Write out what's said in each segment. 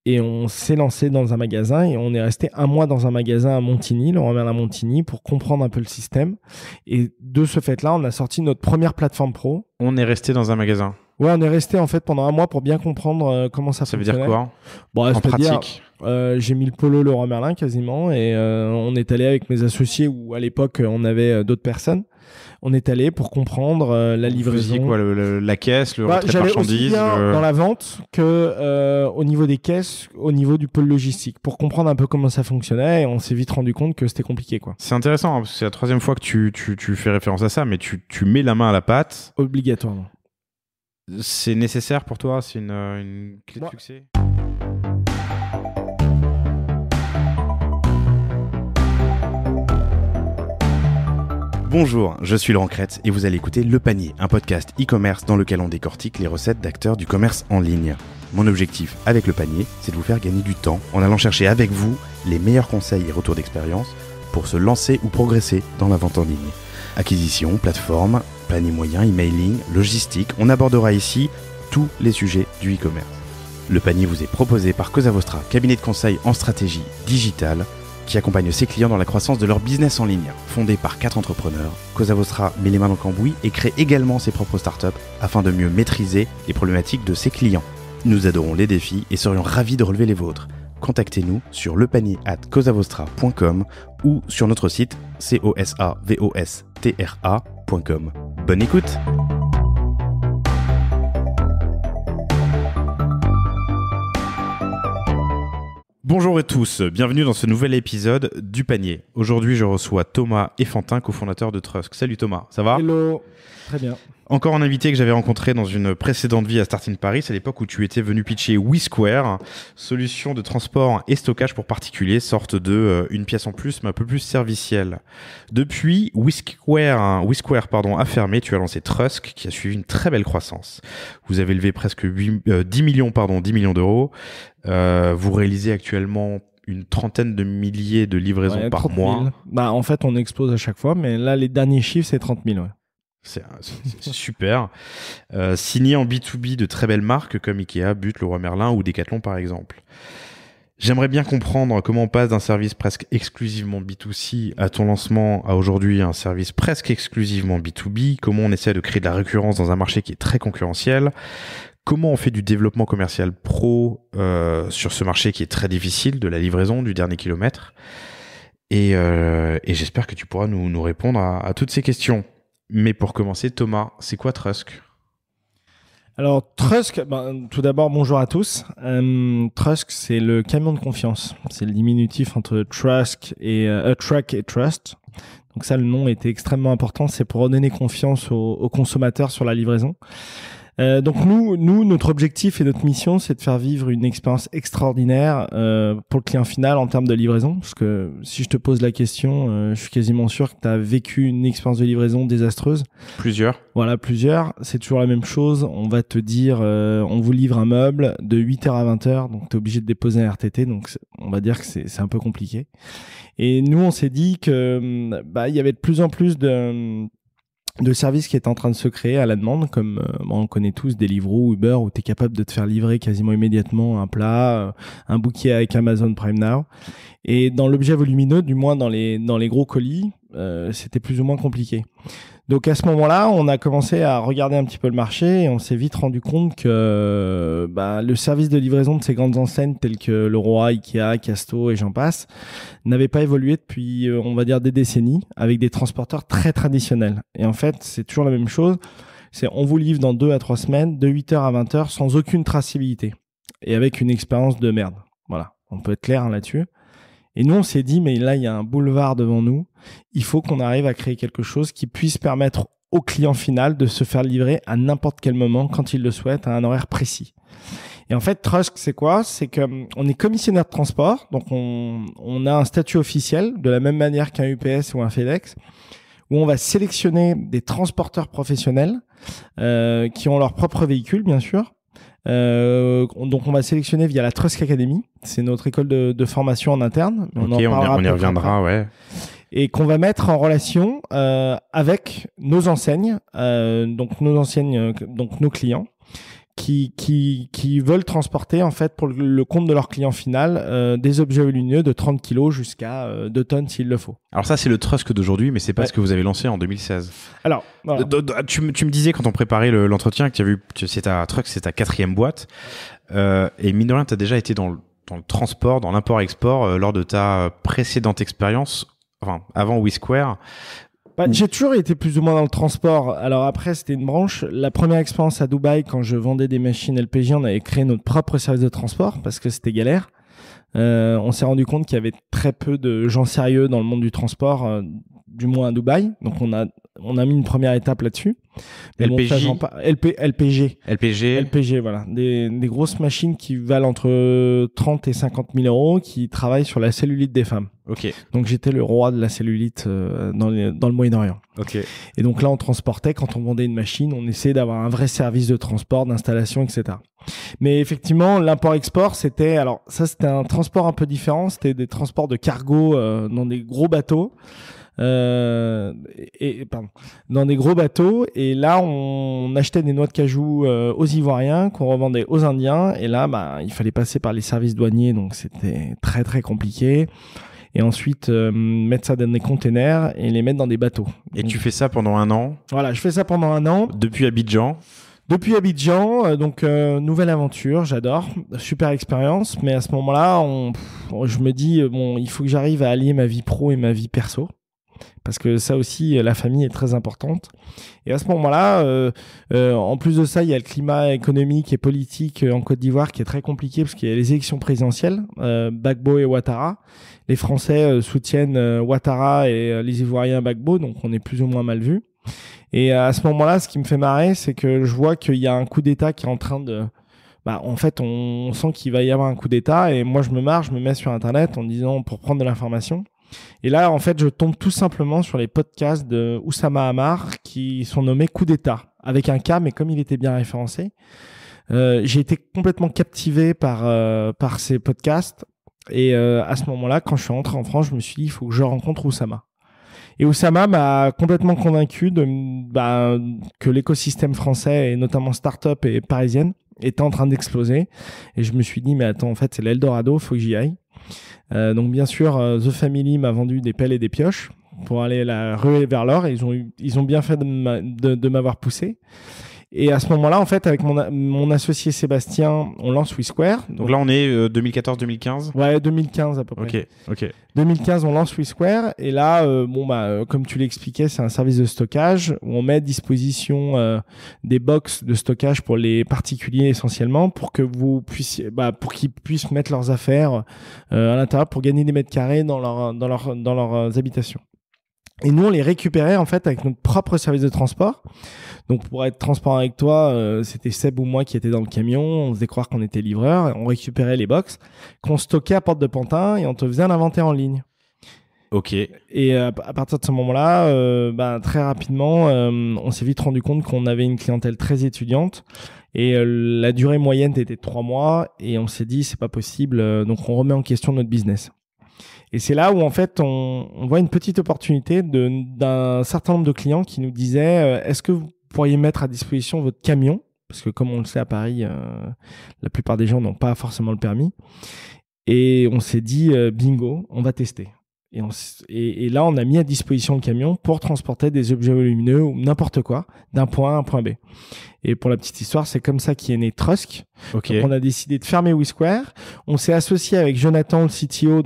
Et on s'est lancé dans un magasin et on est resté 1 mois dans un magasin à Montigny, Leroy Merlin Montigny, pour comprendre un peu le système. Et de ce fait-là, on a sorti notre première plateforme pro. On est resté dans un magasin. Ouais, on est resté en fait pendant 1 mois pour bien comprendre comment ça fonctionnait. Ça veut dire quoi en pratique? J'ai mis le polo Leroy Merlin quasiment et on est allé avec mes associés où à l'époque on avait d'autres personnes. On est allé pour comprendre la livraison. Vous faisiez quoi, la caisse, le retrait de marchandises aussi bien dans la vente que au niveau des caisses, au niveau du pôle logistique, pour comprendre un peu comment ça fonctionnait. Et on s'est vite rendu compte que c'était compliqué, quoi. C'est intéressant, parce que c'est la 3e fois que tu fais référence à ça, mais tu mets la main à la pâte. Obligatoirement. C'est nécessaire pour toi? C'est une clé de succès? Bonjour, je suis Laurent Cretz et vous allez écouter Le Panier, un podcast e-commerce dans lequel on décortique les recettes d'acteurs du commerce en ligne. Mon objectif avec Le Panier, c'est de vous faire gagner du temps en allant chercher avec vous les meilleurs conseils et retours d'expérience pour se lancer ou progresser dans la vente en ligne. Acquisition, plateforme, panier moyen, emailing, logistique, on abordera ici tous les sujets du e-commerce. Le Panier vous est proposé par Cosa Vostra, cabinet de conseil en stratégie digitale, qui accompagne ses clients dans la croissance de leur business en ligne. Fondé par 4 entrepreneurs, Cosa Vostra met les mains dans le cambouis et crée également ses propres startups afin de mieux maîtriser les problématiques de ses clients. Nous adorons les défis et serions ravis de relever les vôtres. Contactez-nous sur lepanier@cosavostra.com ou sur notre site cosavostra.com. Bonne écoute! Bonjour à tous, bienvenue dans ce nouvel épisode du Panier. Aujourd'hui, je reçois Thomas Effantin, cofondateur de Trusk. Salut Thomas, ça va? Hello, très bien. Encore un invité que j'avais rencontré dans une précédente vie à Start in Paris, à l'époque où tu étais venu pitcher WeSquare, solution de transport et stockage pour particuliers, sorte de une pièce en plus, mais un peu plus servicielle. Depuis, WeSquare a fermé, tu as lancé Trusk, qui a suivi une très belle croissance. Vous avez levé presque 10 millions d'euros. Vous réalisez actuellement une trentaine de milliers de livraisons par mois. En fait, on explose à chaque fois, mais là, les derniers chiffres, c'est 30 000. Ouais. C'est super. Signé en B2B de très belles marques comme Ikea, But, Leroy Merlin ou Decathlon par exemple. J'aimerais bien comprendre comment on passe d'un service presque exclusivement B2C à ton lancement à aujourd'hui un service presque exclusivement B2B, comment on essaie de créer de la récurrence dans un marché qui est très concurrentiel, comment on fait du développement commercial pro sur ce marché qui est très difficile, de la livraison, du dernier kilomètre. Et j'espère que tu pourras nous répondre à toutes ces questions. Mais pour commencer, Thomas, c'est quoi Trusk ? Alors, Trusk, tout d'abord, bonjour à tous. Trusk, c'est le camion de confiance. C'est le diminutif entre Truck et Trust. Donc ça, le nom était extrêmement important. C'est pour redonner confiance aux consommateurs sur la livraison. Donc nous, notre objectif et notre mission, c'est de faire vivre une expérience extraordinaire pour le client final en termes de livraison. Parce que si je te pose la question, je suis quasiment sûr que tu as vécu une expérience de livraison désastreuse. Plusieurs. Voilà, plusieurs. C'est toujours la même chose. On va te dire, on vous livre un meuble de 8h à 20h, donc tu es obligé de déposer un RTT. Donc on va dire que c'est un peu compliqué. Et nous, on s'est dit que il y avait de plus en plus de services qui étaient en train de se créer à la demande, comme on connaît tous Deliveroo, Uber, où tu es capable de te faire livrer quasiment immédiatement un plat, un bouquet avec Amazon Prime Now. Et dans l'objet volumineux, du moins dans les gros colis, c'était plus ou moins compliqué. Donc à ce moment-là, on a commencé à regarder un petit peu le marché et on s'est vite rendu compte que le service de livraison de ces grandes enseignes telles que Leroy, Ikea, Casto et j'en passe n'avait pas évolué depuis, on va dire, des décennies avec des transporteurs très traditionnels. Et en fait, c'est toujours la même chose. C'est on vous livre dans 2 à 3 semaines, de 8h à 20h, sans aucune traçabilité et avec une expérience de merde. Voilà, on peut être clair là-dessus. Et nous, on s'est dit, mais là, il y a un boulevard devant nous. Il faut qu'on arrive à créer quelque chose qui puisse permettre au client final de se faire livrer à n'importe quel moment, quand il le souhaite, à un horaire précis. Et en fait, Trusk, c'est quoi ? C'est qu'on est commissionnaire de transport. Donc, on a un statut officiel, de la même manière qu'un UPS ou un FedEx, où on va sélectionner des transporteurs professionnels qui ont leur propre véhicule, bien sûr. Donc on va sélectionner via la Trusk Academy, c'est notre école de formation en interne. On y reviendra, ouais. Et qu'on va mettre en relation avec nos enseignes, donc nos clients, qui veulent transporter en fait pour le compte de leur client final des objets volumineux de 30 kilos jusqu'à 2 tonnes s'il le faut. Alors ça, c'est le Trust d'aujourd'hui, mais c'est pas ce que vous avez lancé en 2016. Alors, voilà. Tu me disais quand on préparait l'entretien que tu as vu que c'est ta 4e boîte. Et mine de rien, tu as déjà été dans le transport, dans l'import-export lors de ta précédente expérience, enfin avant WeSquare. J'ai toujours été plus ou moins dans le transport. Alors après, c'était une branche. La première expérience à Dubaï, quand je vendais des machines LPG, on avait créé notre propre service de transport parce que c'était galère. On s'est rendu compte qu'il y avait très peu de gens sérieux dans le monde du transport, du moins à Dubaï. Donc on a mis une première étape là-dessus. Mais LPG. bon, LPG. LPG, voilà. Des grosses machines qui valent entre 30 et 50 000 euros, qui travaillent sur la cellulite des femmes. Ok. Donc j'étais le roi de la cellulite dans le Moyen-Orient. Ok. Et donc là, on transportait, quand on vendait une machine, on essayait d'avoir un vrai service de transport, d'installation, etc. Mais effectivement, l'import-export, c'était un transport un peu différent. C'était des transports de cargo dans des gros bateaux. Dans des gros bateaux, et là on achetait des noix de cajou aux Ivoiriens qu'on revendait aux Indiens, et là il fallait passer par les services douaniers, donc c'était très très compliqué, et ensuite mettre ça dans des containers et les mettre dans des bateaux. Et donc, tu fais ça pendant 1 an? Voilà, je fais ça pendant 1 an. Depuis Abidjan, nouvelle aventure, j'adore, super expérience, mais à ce moment-là, je me dis, il faut que j'arrive à allier ma vie pro et ma vie perso. Parce que ça aussi, la famille est très importante. Et à ce moment-là, en plus de ça, il y a le climat économique et politique en Côte d'Ivoire qui est très compliqué parce qu'il y a les élections présidentielles, Gbagbo et Ouattara. Les Français soutiennent Ouattara et les Ivoiriens Gbagbo, donc on est plus ou moins mal vus. Et à ce moment-là, ce qui me fait marrer, c'est que je vois qu'il y a un coup d'État qui est en train de... en fait, on sent qu'il va y avoir un coup d'État, et moi je me mets sur Internet en disant pour prendre de l'information. Et là, en fait, je tombe tout simplement sur les podcasts de Oussama Hamar qui sont nommés Coup d'État, avec un K, mais comme il était bien référencé. J'ai été complètement captivé par ces podcasts. Et à ce moment-là, quand je suis rentré en France, je me suis dit, il faut que je rencontre Oussama. Et Oussama m'a complètement convaincu que l'écosystème français, et notamment start-up et parisienne, était en train d'exploser. Et je me suis dit, mais attends, en fait, c'est l'Eldorado, il faut que j'y aille. Donc bien sûr, The Family m'a vendu des pelles et des pioches pour aller la ruer vers l'or, et ils ont bien fait de m'avoir poussé. Et à ce moment-là, en fait, avec mon associé Sébastien, on lance WeSquare. Donc là, on est 2014-2015. Ouais, 2015 à peu près. Ok. 2015, on lance WeSquare. Et là, comme tu l'expliquais, c'est un service de stockage où on met à disposition des box de stockage pour les particuliers essentiellement, pour que vous puissiez, pour qu'ils puissent mettre leurs affaires à l'intérieur pour gagner des mètres carrés dans leurs habitations. Et nous, on les récupérait en fait avec notre propre service de transport. Donc, pour être transparent avec toi, c'était Seb ou moi qui était dans le camion. On faisait croire qu'on était livreur. On récupérait les box qu'on stockait à Porte de Pantin, et on te faisait un inventaire en ligne. Ok. Et à partir de ce moment-là, très rapidement, on s'est vite rendu compte qu'on avait une clientèle très étudiante. Et la durée moyenne était 3 mois. Et on s'est dit, c'est pas possible. Donc, on remet en question notre business. Et c'est là où, en fait, on voit une petite opportunité d'un certain nombre de clients qui nous disaient est-ce que vous pourriez mettre à disposition votre camion ? Parce que comme on le sait à Paris, la plupart des gens n'ont pas forcément le permis. Et on s'est dit bingo, on va tester. Et là, on a mis à disposition le camion pour transporter des objets volumineux ou n'importe quoi d'un point A à un point B. Et pour la petite histoire, c'est comme ça qu'est né Trust. Okay. Donc, on a décidé de fermer WeSquare. On s'est associé avec Jonathan, le CTO,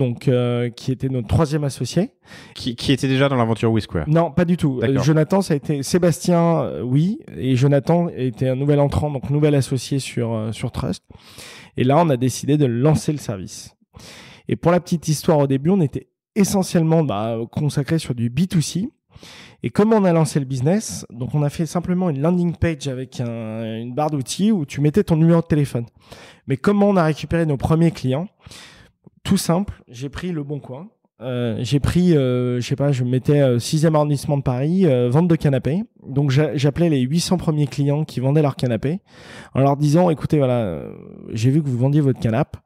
qui était notre 3e associé. Qui était déjà dans l'aventure WeSquare ? Non, pas du tout. Jonathan, ça a été Sébastien, oui. Et Jonathan était un nouvel entrant, donc nouvel associé sur Trust. Et là, on a décidé de lancer le service. Et pour la petite histoire, au début, on était essentiellement consacré sur du B2C. Et comment on a lancé le business ? Donc, on a fait simplement une landing page avec une barre d'outils où tu mettais ton numéro de téléphone. Mais comment on a récupéré nos premiers clients ? Tout simple, j'ai pris Le Bon Coin. J'ai pris, je mettais 6e arrondissement de Paris, vente de canapés. Donc, j'appelais les 800 premiers clients qui vendaient leurs canapés en leur disant, écoutez, voilà, j'ai vu que vous vendiez votre canapé.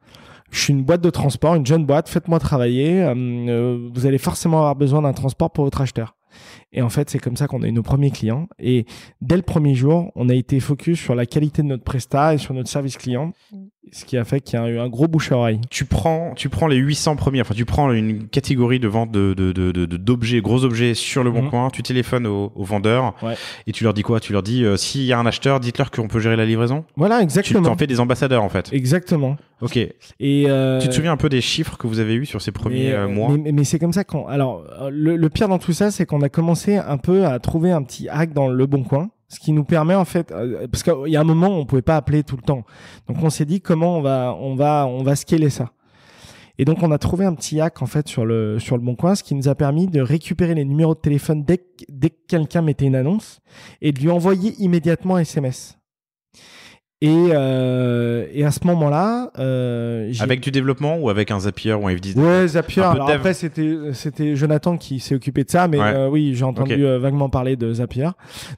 Je suis une boîte de transport, une jeune boîte, faites-moi travailler. Vous allez forcément avoir besoin d'un transport pour votre acheteur. Et en fait, c'est comme ça qu'on a eu nos premiers clients. Et dès le premier jour, on a été focus sur la qualité de notre prestat et sur notre service client, ce qui a fait qu'il y a eu un gros bouche à oreille. Tu prends les 800 premiers, enfin tu prends une catégorie de vente d'objets, gros objets sur le Bon Coin, tu téléphones aux vendeurs et tu leur dis quoi? Tu leur dis s'il y a un acheteur, dites-leur qu'on peut gérer la livraison. Voilà, exactement. Tu t'en fais des ambassadeurs en fait. Exactement. Ok. Et tu te souviens un peu des chiffres que vous avez eus sur ces premiers mois? Mais c'est comme ça qu'on. Alors, le pire dans tout ça, c'est qu'on a commencé un peu à trouver un petit hack dans le Bon Coin. Ce qui nous permet en fait, parce qu'il y a un moment où on pouvait pas appeler tout le temps. Donc on s'est dit comment on va scaler ça. Et donc on a trouvé un petit hack en fait sur le Bon Coin, ce qui nous a permis de récupérer les numéros de téléphone dès que quelqu'un mettait une annonce et de lui envoyer immédiatement un SMS. Et à ce moment-là, avec du développement ou avec un Zapier ou un F10? Ouais, Zapier. Alors après, c'était Jonathan qui s'est occupé de ça, mais oui, j'ai entendu vaguement parler de Zapier.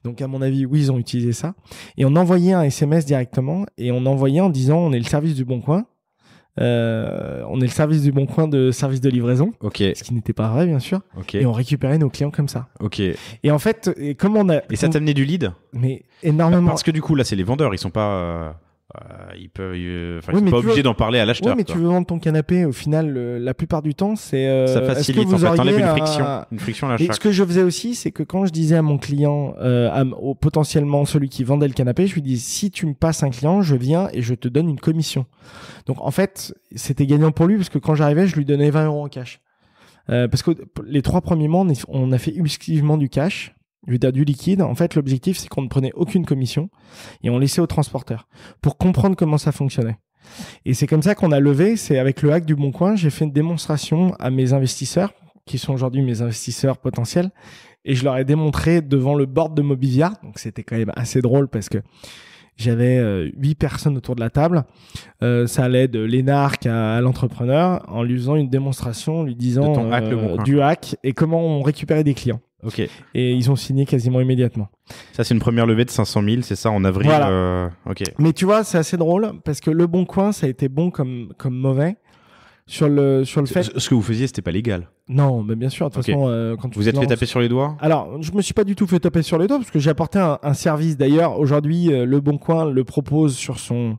Donc à mon avis, oui, ils ont utilisé ça. Et on envoyait un SMS directement et on envoyait en disant on est le service du Bon Coin. On est le service du Bon Coin de service de livraison, ce qui n'était pas vrai bien sûr, et on récupérait nos clients comme ça. Et en fait, comme on a... Et ça t'amenait du lead? Mais énormément. Parce que du coup là c'est les vendeurs, ils sont pas... ils sont pas obligés d'en parler à l'acheteur. Oui, mais tu veux vendre ton canapé, au final, la plupart du temps, c'est... ça facilite, en fait, t'enlèves une friction à l'achat. Et ce que je faisais aussi, c'est que quand je disais à mon client, potentiellement celui qui vendait le canapé, je lui dis, si tu me passes un client, je viens et je te donne une commission. Donc en fait, c'était gagnant pour lui, parce que quand j'arrivais, je lui donnais 20 € en cash. Parce que les 3 premiers mois, on a fait exclusivement du cash, du liquide. En fait, l'objectif, c'est qu'on ne prenait aucune commission et on laissait au transporteur pour comprendre comment ça fonctionnait. Et c'est comme ça qu'on a levé. C'est avec le hack du Bon Coin, j'ai fait une démonstration à mes investisseurs, qui sont aujourd'hui mes investisseurs potentiels, et je leur ai démontré devant le board de Mobivia. Donc c'était quand même assez drôle parce que j'avais 8 personnes autour de la table. Ça allait de l'énarque à l'entrepreneur, en lui faisant une démonstration, lui disant du hack et comment on récupérait des clients. Et ils ont signé quasiment immédiatement. Ça, c'est une première levée de 500 000, c'est ça, en avril. Voilà. Mais tu vois, c'est assez drôle parce que le Bon Coin, ça a été bon comme mauvais. Sur le fait. Ce que vous faisiez, c'était pas légal. Non, mais bien sûr. De toute façon, quand vous êtes fait taper sur les doigts? Alors, je me suis pas du tout fait taper sur les doigts parce que j'ai apporté un service. D'ailleurs, aujourd'hui, le Bon Coin le propose sur son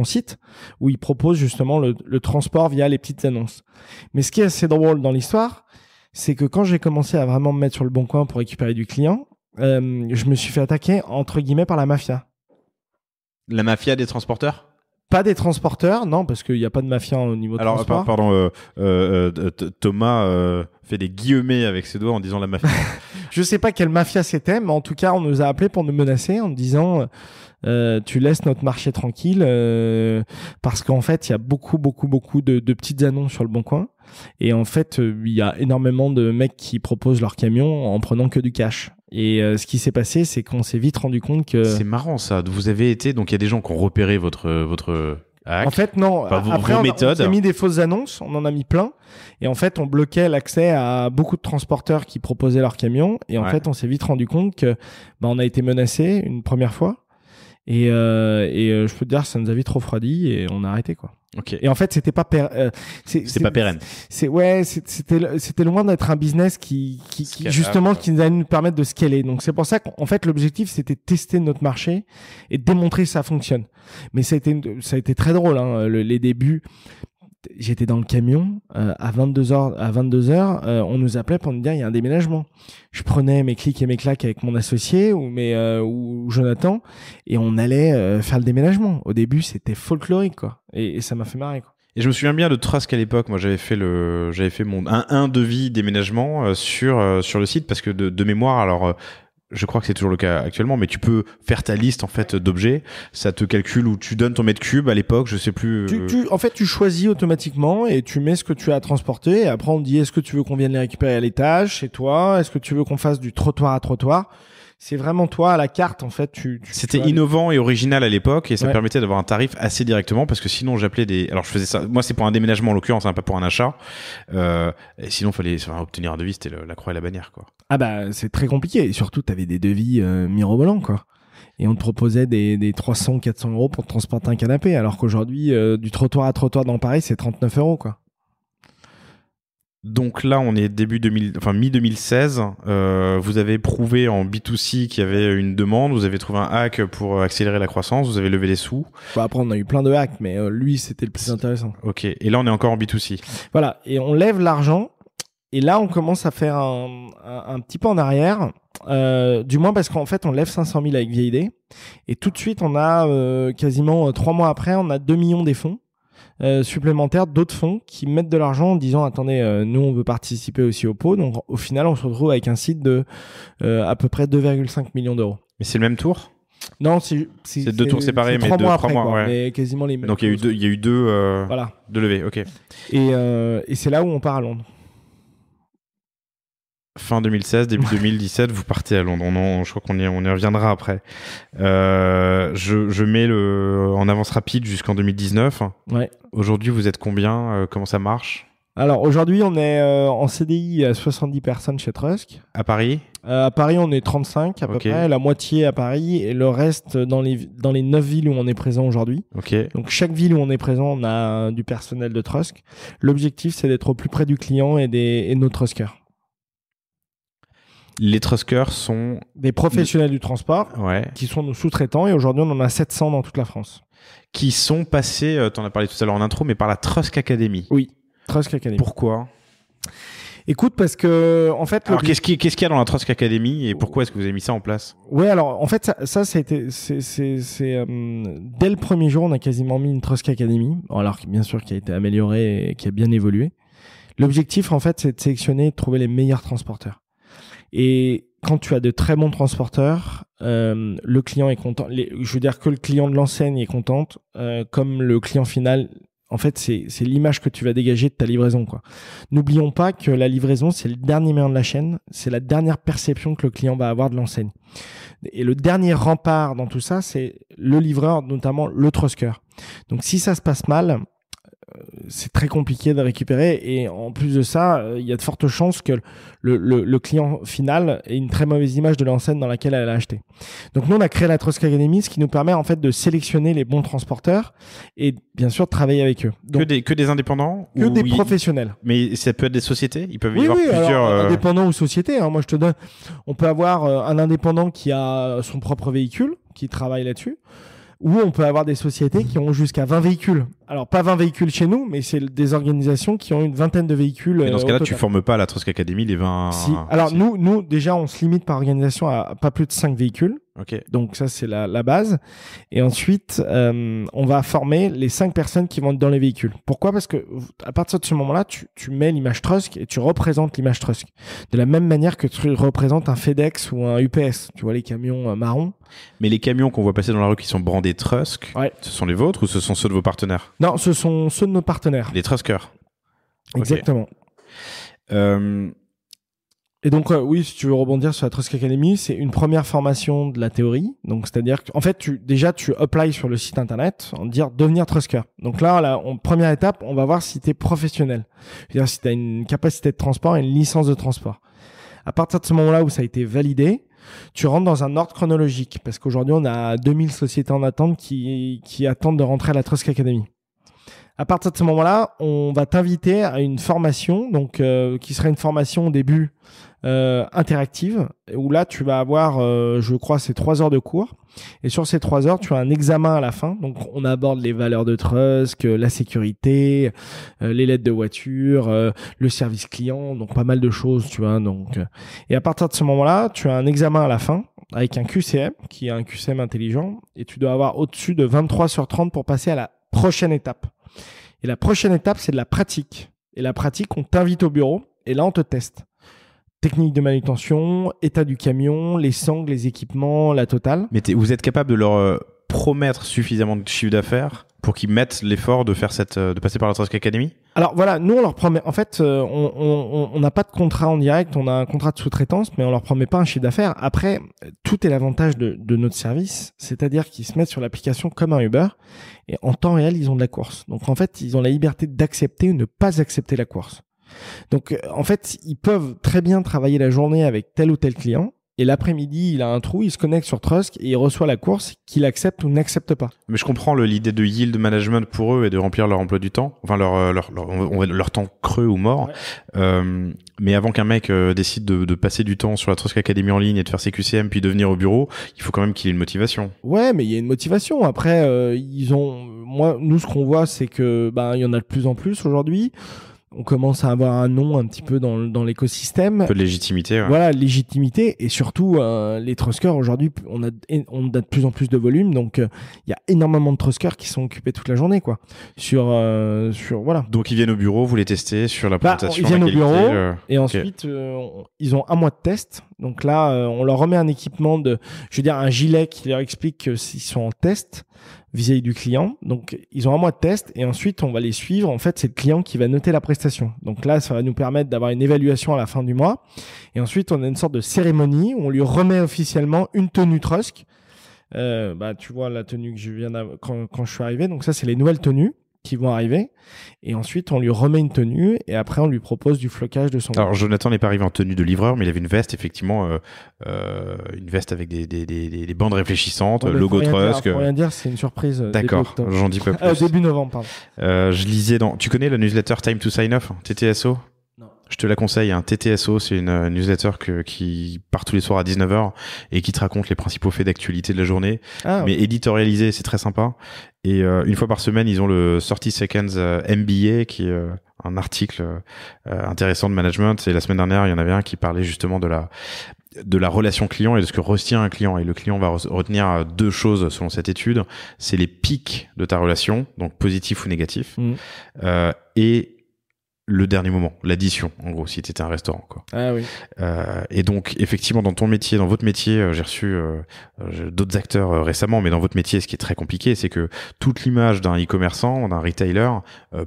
site où il propose justement le transport via les petites annonces. Mais ce qui est assez drôle dans l'histoire, c'est que quand j'ai commencé à vraiment me mettre sur le Bon Coin pour récupérer du client, je me suis fait attaquer entre guillemets par la mafia. La mafia des transporteurs? Pas des transporteurs, non, parce qu'il n'y a pas de mafia au niveau de transport. Pardon, Thomas fait des guillemets avec ses doigts en disant la mafia. Je sais pas quelle mafia c'était, mais en tout cas, on nous a appelés pour nous menacer en disant tu laisses notre marché tranquille parce qu'en fait, il y a beaucoup de petites annonces sur le Bon Coin. Et en fait, il y a énormément de mecs qui proposent leur camion en prenant que du cash. Et ce qui s'est passé, c'est qu'on s'est vite rendu compte que... C'est marrant ça. Vous avez été... Donc il y a des gens qui ont repéré votre hack. En fait, non. Après, on s'est mis des fausses annonces. On en a mis plein. Et en fait, on bloquait l'accès à beaucoup de transporteurs qui proposaient leurs camions. Et en fait, on s'est vite rendu compte que on a été menacé une première fois. Et je peux te dire, ça nous a vite refroidi et on a arrêté, quoi. Et en fait, c'était pas c'est pas pérenne. C'était loin d'être un business qui justement qui allait nous permettre de scaler. Donc c'est pour ça qu'en fait l'objectif c'était de tester notre marché et de démontrer que ça fonctionne. Mais ça a été très drôle hein, les débuts. J'étais dans le camion à 22h, on nous appelait pour nous dire il y a un déménagement. Je prenais mes clics et mes claques avec mon associé ou Jonathan et on allait faire le déménagement. Au début, c'était folklorique quoi et ça m'a fait marrer quoi. Et je me souviens bien de Trask à l'époque. Moi, j'avais fait un devis déménagement sur le site parce que de mémoire alors je crois que c'est toujours le cas actuellement, mais tu peux faire ta liste en fait d'objets. Ça te calcule où tu donnes ton mètre cube à l'époque, je sais plus. En fait, tu choisis automatiquement et tu mets ce que tu as à transporter. Et après, on te dit est-ce que tu veux qu'on vienne les récupérer à l'étage chez toi? Est-ce que tu veux qu'on fasse du trottoir à trottoir? C'est vraiment toi à la carte en fait. C'était innovant et original à l'époque et ça permettait d'avoir un tarif assez directement parce que sinon j'appelais alors je faisais ça. Moi c'est pour un déménagement en l'occurrence, hein, pas pour un achat. Et sinon fallait obtenir un devis, c'était la croix et la bannière quoi. Ah bah c'est très compliqué et surtout t'avais des devis mirobolants quoi. Et on te proposait des 300-400 € pour te transporter un canapé alors qu'aujourd'hui du trottoir à trottoir dans Paris c'est 39 € quoi. Donc là, on est mi-2016. Vous avez prouvé en B2C qu'il y avait une demande. Vous avez trouvé un hack pour accélérer la croissance. Vous avez levé les sous. Bah, après, on a eu plein de hacks, mais lui, c'était le plus intéressant. Ok. Et là, on est encore en B2C. Voilà. Et on lève l'argent. Et là, on commence à faire un petit peu en arrière. Du moins parce qu'en fait, on lève 500 000 avec Vieille Idée. Et tout de suite, on a quasiment 3 mois après, on a 2 millions des fonds. Supplémentaires d'autres fonds qui mettent de l'argent en disant attendez, nous on veut participer aussi au pot. Donc au final on se retrouve avec un site de à peu près 2,5 millions d'euros. Mais c'est le même tour? Non, c'est 2 tours séparés, mais 3 mois après, 3 mois, ouais. mais quasiment les mêmes. Donc il y a eu deux voilà. deux levées, ok. Et c'est là où on part à Londres. Fin 2016, début 2017, vous partez à Londres. Je crois qu'on y reviendra après. Je mets en avance rapide jusqu'en 2019. Ouais. Aujourd'hui, vous êtes combien? Comment ça marche? Alors aujourd'hui, on est en CDI à 70 personnes chez Trusk. À Paris? À Paris, on est 35 à peu près, la moitié à Paris et le reste dans les 9 villes où on est présent aujourd'hui. Okay. Donc chaque ville où on est présent, on a du personnel de Trusk. L'objectif, c'est d'être au plus près du client et de nos Truskers. Les Truskers sont des professionnels du transport qui sont nos sous-traitants et aujourd'hui on en a 700 dans toute la France. Qui sont passés, tu en as parlé tout à l'heure en intro, mais par la Trusk Academy. Oui, Trusk Academy. Pourquoi ? Écoute, parce que en fait. Alors qu'est-ce qu'il y a dans la Trusk Academy et pourquoi est-ce que vous avez mis ça en place ? Ouais, alors en fait ça a été dès le premier jour on a quasiment mis une Trusk Academy, alors bien sûr qui a été améliorée et qui a bien évolué. L'objectif en fait c'est de sélectionner et de trouver les meilleurs transporteurs. Et quand tu as de très bons transporteurs, le client est content. Je veux dire que le client de l'enseigne est content, comme le client final. En fait, c'est l'image que tu vas dégager de ta livraison, quoi. N'oublions pas que la livraison, c'est le dernier maillon de la chaîne. C'est la dernière perception que le client va avoir de l'enseigne. Et le dernier rempart dans tout ça, c'est le livreur, notamment le Trusker. Donc, si ça se passe mal, c'est très compliqué de récupérer et en plus de ça, il y a de fortes chances que le client final ait une très mauvaise image de l'enseigne dans laquelle elle a acheté. Donc nous, on a créé la Trusk Academy, ce qui nous permet en fait de sélectionner les bons transporteurs et bien sûr de travailler avec eux. Donc, que des indépendants que des professionnels. Mais ça peut être des sociétés? Ils peuvent y oui, avoir plusieurs... Alors, indépendants ou sociétés. Hein, moi, je te donne... On peut avoir un indépendant qui a son propre véhicule, qui travaille là-dessus. Ou on peut avoir des sociétés qui ont jusqu'à 20 véhicules. Alors, pas 20 véhicules chez nous, mais c'est des organisations qui ont une vingtaine de véhicules. Et dans ce cas-là, tu formes pas à la Trusk Academy les 20... Si. Alors, nous, déjà, on se limite par organisation à pas plus de 5 véhicules. Okay. Donc, ça, c'est la base. Et ensuite, on va former les 5 personnes qui vont être dans les véhicules. Pourquoi ? Parce que à partir de ce moment-là, tu mets l'image Trusk et tu représentes l'image Trusk. De la même manière que tu représentes un FedEx ou un UPS. Tu vois, les camions marrons. Mais les camions qu'on voit passer dans la rue qui sont brandés Trusk, ce sont les vôtres ou ce sont ceux de vos partenaires ? Non, ce sont ceux de nos partenaires. Les Truskers. Exactement. Okay. Et donc, oui, si tu veux rebondir sur la Trusk Academy, c'est une première formation de la théorie. Donc, c'est-à-dire qu'en fait, tu applies sur le site internet en dire devenir Trusker. Donc là, première étape, on va voir si tu es professionnel. C'est-à-dire si tu as une capacité de transport et une licence de transport. À partir de ce moment-là où ça a été validé, tu rentres dans un ordre chronologique parce qu'aujourd'hui, on a 2000 sociétés en attente qui attendent de rentrer à la Trusk Academy. À partir de ce moment-là, on va t'inviter à une formation, donc qui serait une formation au début interactive, où là, tu vas avoir, je crois, c'est 3 heures de cours. Et sur ces 3 heures, tu as un examen à la fin. Donc, on aborde les valeurs de Trusk, la sécurité, les lettres de voiture, le service client, donc pas mal de choses, tu vois. Donc, et à partir de ce moment-là, tu as un examen à la fin avec un QCM, qui est un QCM intelligent, et tu dois avoir au-dessus de 23 sur 30 pour passer à la prochaine étape. Et la prochaine étape, c'est de la pratique. Et la pratique, on t'invite au bureau et là, on te teste. Technique de manutention, état du camion, les sangles, les équipements, la totale. Mais vous êtes capable de leur promettre suffisamment de chiffre d'affaires pour qu'ils mettent l'effort de faire de passer par la Trusk Academy? Alors voilà, nous on leur promet. En fait, on n'a pas de contrat en direct, on a un contrat de sous-traitance, mais on leur promet pas un chiffre d'affaires. Après, tout est l'avantage de notre service, c'est-à-dire qu'ils se mettent sur l'application comme un Uber et en temps réel ils ont de la course. Donc en fait, ils ont la liberté d'accepter ou ne pas accepter la course. Donc en fait, ils peuvent très bien travailler la journée avec tel ou tel client. Et l'après-midi, il a un trou, il se connecte sur Trust et il reçoit la course qu'il accepte ou n'accepte pas. Mais je comprends l'idée de yield management pour eux et de remplir leur emploi du temps, enfin leur temps creux ou mort. Ouais. Mais avant qu'un mec décide de passer du temps sur la Trust Academy en ligne et de faire ses QCM puis de venir au bureau, il faut quand même qu'il ait une motivation. Ouais, mais il y a une motivation. Après, nous, ce qu'on voit, c'est que il y en a de plus en plus aujourd'hui. On commence à avoir un nom un petit peu dans l'écosystème. Un peu de légitimité. Ouais. Voilà, légitimité. Et surtout, les truskers, aujourd'hui, on a de plus en plus de volume. Donc, il y a énormément de truskers qui sont occupés toute la journée, quoi. Voilà. Donc, ils viennent au bureau, vous les testez sur la présentation, ils viennent au bureau, et okay. Ensuite, ils ont un mois de test. Donc là, on leur remet un équipement un gilet qui leur explique que s'ils sont en test vis-à-vis du client. Donc, ils ont un mois de test et ensuite, on va les suivre. En fait, c'est le client qui va noter la prestation. Donc là, ça va nous permettre d'avoir une évaluation à la fin du mois. Et ensuite, on a une sorte de cérémonie où on lui remet officiellement une tenue Trusk. Tu vois la tenue que je viens d'avoir quand je suis arrivé. Donc ça, c'est les nouvelles tenues qui vont arriver. Et ensuite, on lui remet une tenue et après, on lui propose du flocage de son... Alors, Jonathan n'est pas arrivé en tenue de livreur, mais il avait une veste, effectivement, une veste avec des bandes réfléchissantes, logo Trusk. Pour rien dire, c'est une surprise. D'accord, j'en dis pas plus. Début novembre, pardon. Je lisais Tu connais la newsletter Time to Sign Off, TTSO? Je te la conseille, TTSO, c'est une newsletter qui part tous les soirs à 19h et qui te raconte les principaux faits d'actualité de la journée, mais éditorialisé, c'est très sympa. Et une fois par semaine, ils ont le 30 Seconds MBA, qui est un article intéressant de management. Et la semaine dernière, il y en avait un qui parlait justement de la relation client et de ce que retient un client. Et le client va retenir deux choses selon cette étude. C'est les pics de ta relation, donc positif ou négatif, et le dernier moment, l'addition, en gros, si tu étais un restaurant, quoi. Ah oui. Et donc, effectivement, dans votre métier, j'ai reçu d'autres acteurs récemment, mais dans votre métier, ce qui est très compliqué, c'est que toute l'image d'un e-commerçant, d'un retailer,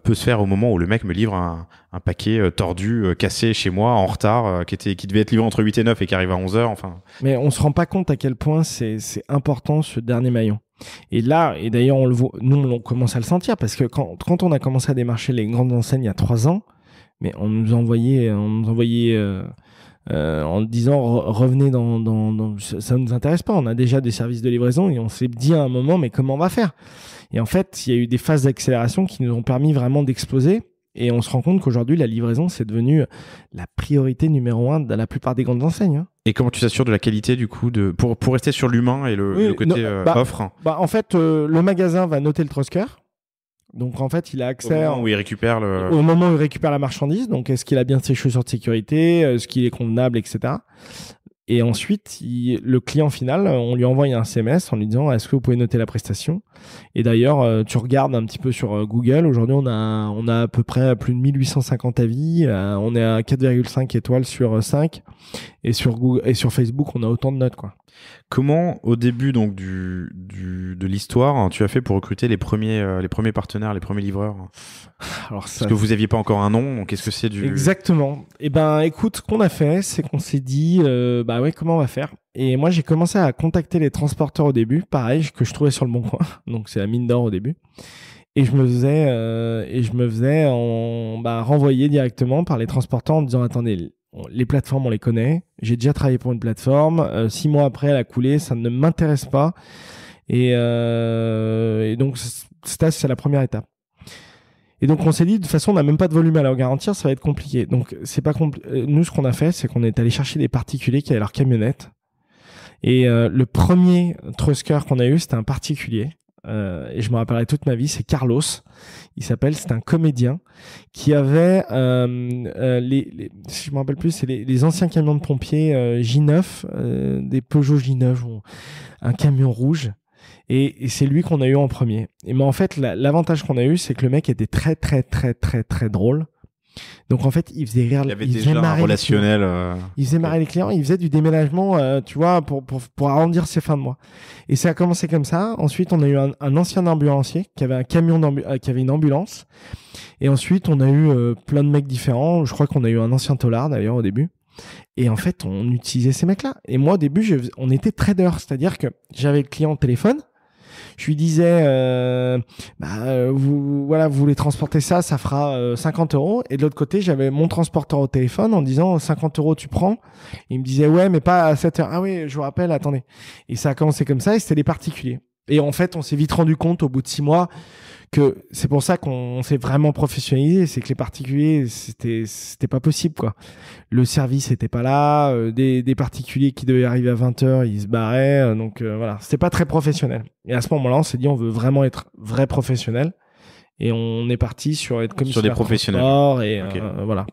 peut se faire au moment où le mec me livre un paquet tordu, cassé chez moi, en retard, qui devait être livré entre 8 et 9 et qui arrive à 11h, enfin. Mais on se rend pas compte à quel point c'est important, ce dernier maillon. Et d'ailleurs, on le voit, nous, on commence à le sentir parce que quand on a commencé à démarcher les grandes enseignes il y a 3 ans, mais on nous envoyait en disant revenez ça nous intéresse pas, on a déjà des services de livraison et on s'est dit à un moment mais comment on va faire? Et en fait, il y a eu des phases d'accélération qui nous ont permis vraiment d'exploser. Et on se rend compte qu'aujourd'hui, la livraison, c'est devenu la priorité numéro 1 de la plupart des grandes enseignes. Et comment tu t'assures de la qualité, du coup, pour rester sur l'humain et le côté offre? En fait, le magasin va noter le Trusker. Donc, en fait, il a accès... Au moment où il récupère Au moment où il récupère la marchandise. Donc, est-ce qu'il a bien ses chaussures de sécurité? Est-ce qu'il est convenable, etc. Et ensuite, le client final, on lui envoie un SMS en lui disant « Est-ce que vous pouvez noter la prestation ?» Et d'ailleurs, tu regardes un petit peu sur Google. Aujourd'hui, on a à peu près plus de 1850 avis. On est à 4,5 étoiles sur 5. Et sur Google et sur Facebook, on a autant de notes, quoi. Comment, au début donc de l'histoire, tu as fait pour recruter les premiers partenaires, les premiers livreurs? Parce que vous n'aviez pas encore un nom, donc est-ce que c'est du... Exactement. Eh ben, écoute, ce qu'on a fait, c'est qu'on s'est dit, comment on va faire? Et moi, j'ai commencé à contacter les transporteurs au début, pareil, que je trouvais sur le Bon Coin. Donc, c'est la mine d'or au début. Et je me faisais renvoyer directement par les transporteurs en me disant, attendez, les plateformes, on les connaît. J'ai déjà travaillé pour une plateforme. 6 mois après, elle a coulé. Ça ne m'intéresse pas. Et donc, c'est la première étape. Et donc, on s'est dit, de toute façon, on n'a même pas de volume à leur garantir. Ça va être compliqué. Donc, c'est pas nous, ce qu'on a fait, c'est qu'on est allé chercher des particuliers qui avaient leur camionnette. Et le premier Trusker qu'on a eu, c'était un particulier. Et je me rappellerai toute ma vie, c'est Carlos. C'est un comédien qui avait si je me rappelle plus, c'est les anciens camions de pompiers J9, des Peugeot J9, un camion rouge. Et c'est lui qu'on a eu en premier. Et mais en fait, l'avantage qu'on a eu, c'est que le mec était très très très très très drôle. Donc en fait, il faisait rire. Il avait déjà un relationnel. Il faisait marrer les clients. Il faisait du déménagement, tu vois, pour arrondir ses fins de mois. Et ça a commencé comme ça. Ensuite, on a eu un ancien ambulancier qui avait un camion qui avait une ambulance. Et ensuite, on a eu plein de mecs différents. Je crois qu'on a eu un ancien tolard d'ailleurs au début. Et en fait, on utilisait ces mecs-là. Et moi, au début, on était trader, c'est-à-dire que j'avais le client au téléphone. Je lui disais, vous voulez transporter ça, ça fera 50 €. Et de l'autre côté, j'avais mon transporteur au téléphone en disant 50 € tu prends. Il me disait ouais, mais pas à 7 heures. Ah oui, je vous rappelle, attendez. Et ça a commencé comme ça et c'était des particuliers. Et en fait, on s'est vite rendu compte au bout de 6 mois que c'est pour ça qu'on s'est vraiment professionnalisé, c'est que les particuliers, c'était pas possible, quoi. Le service était pas là, des particuliers qui devaient arriver à 20 heures, ils se barraient, donc voilà, c'était pas très professionnel. Et à ce moment-là, on s'est dit, on veut vraiment être vrai professionnel, et on est parti sur être commissaire sur des professionnels. Et okay. Voilà.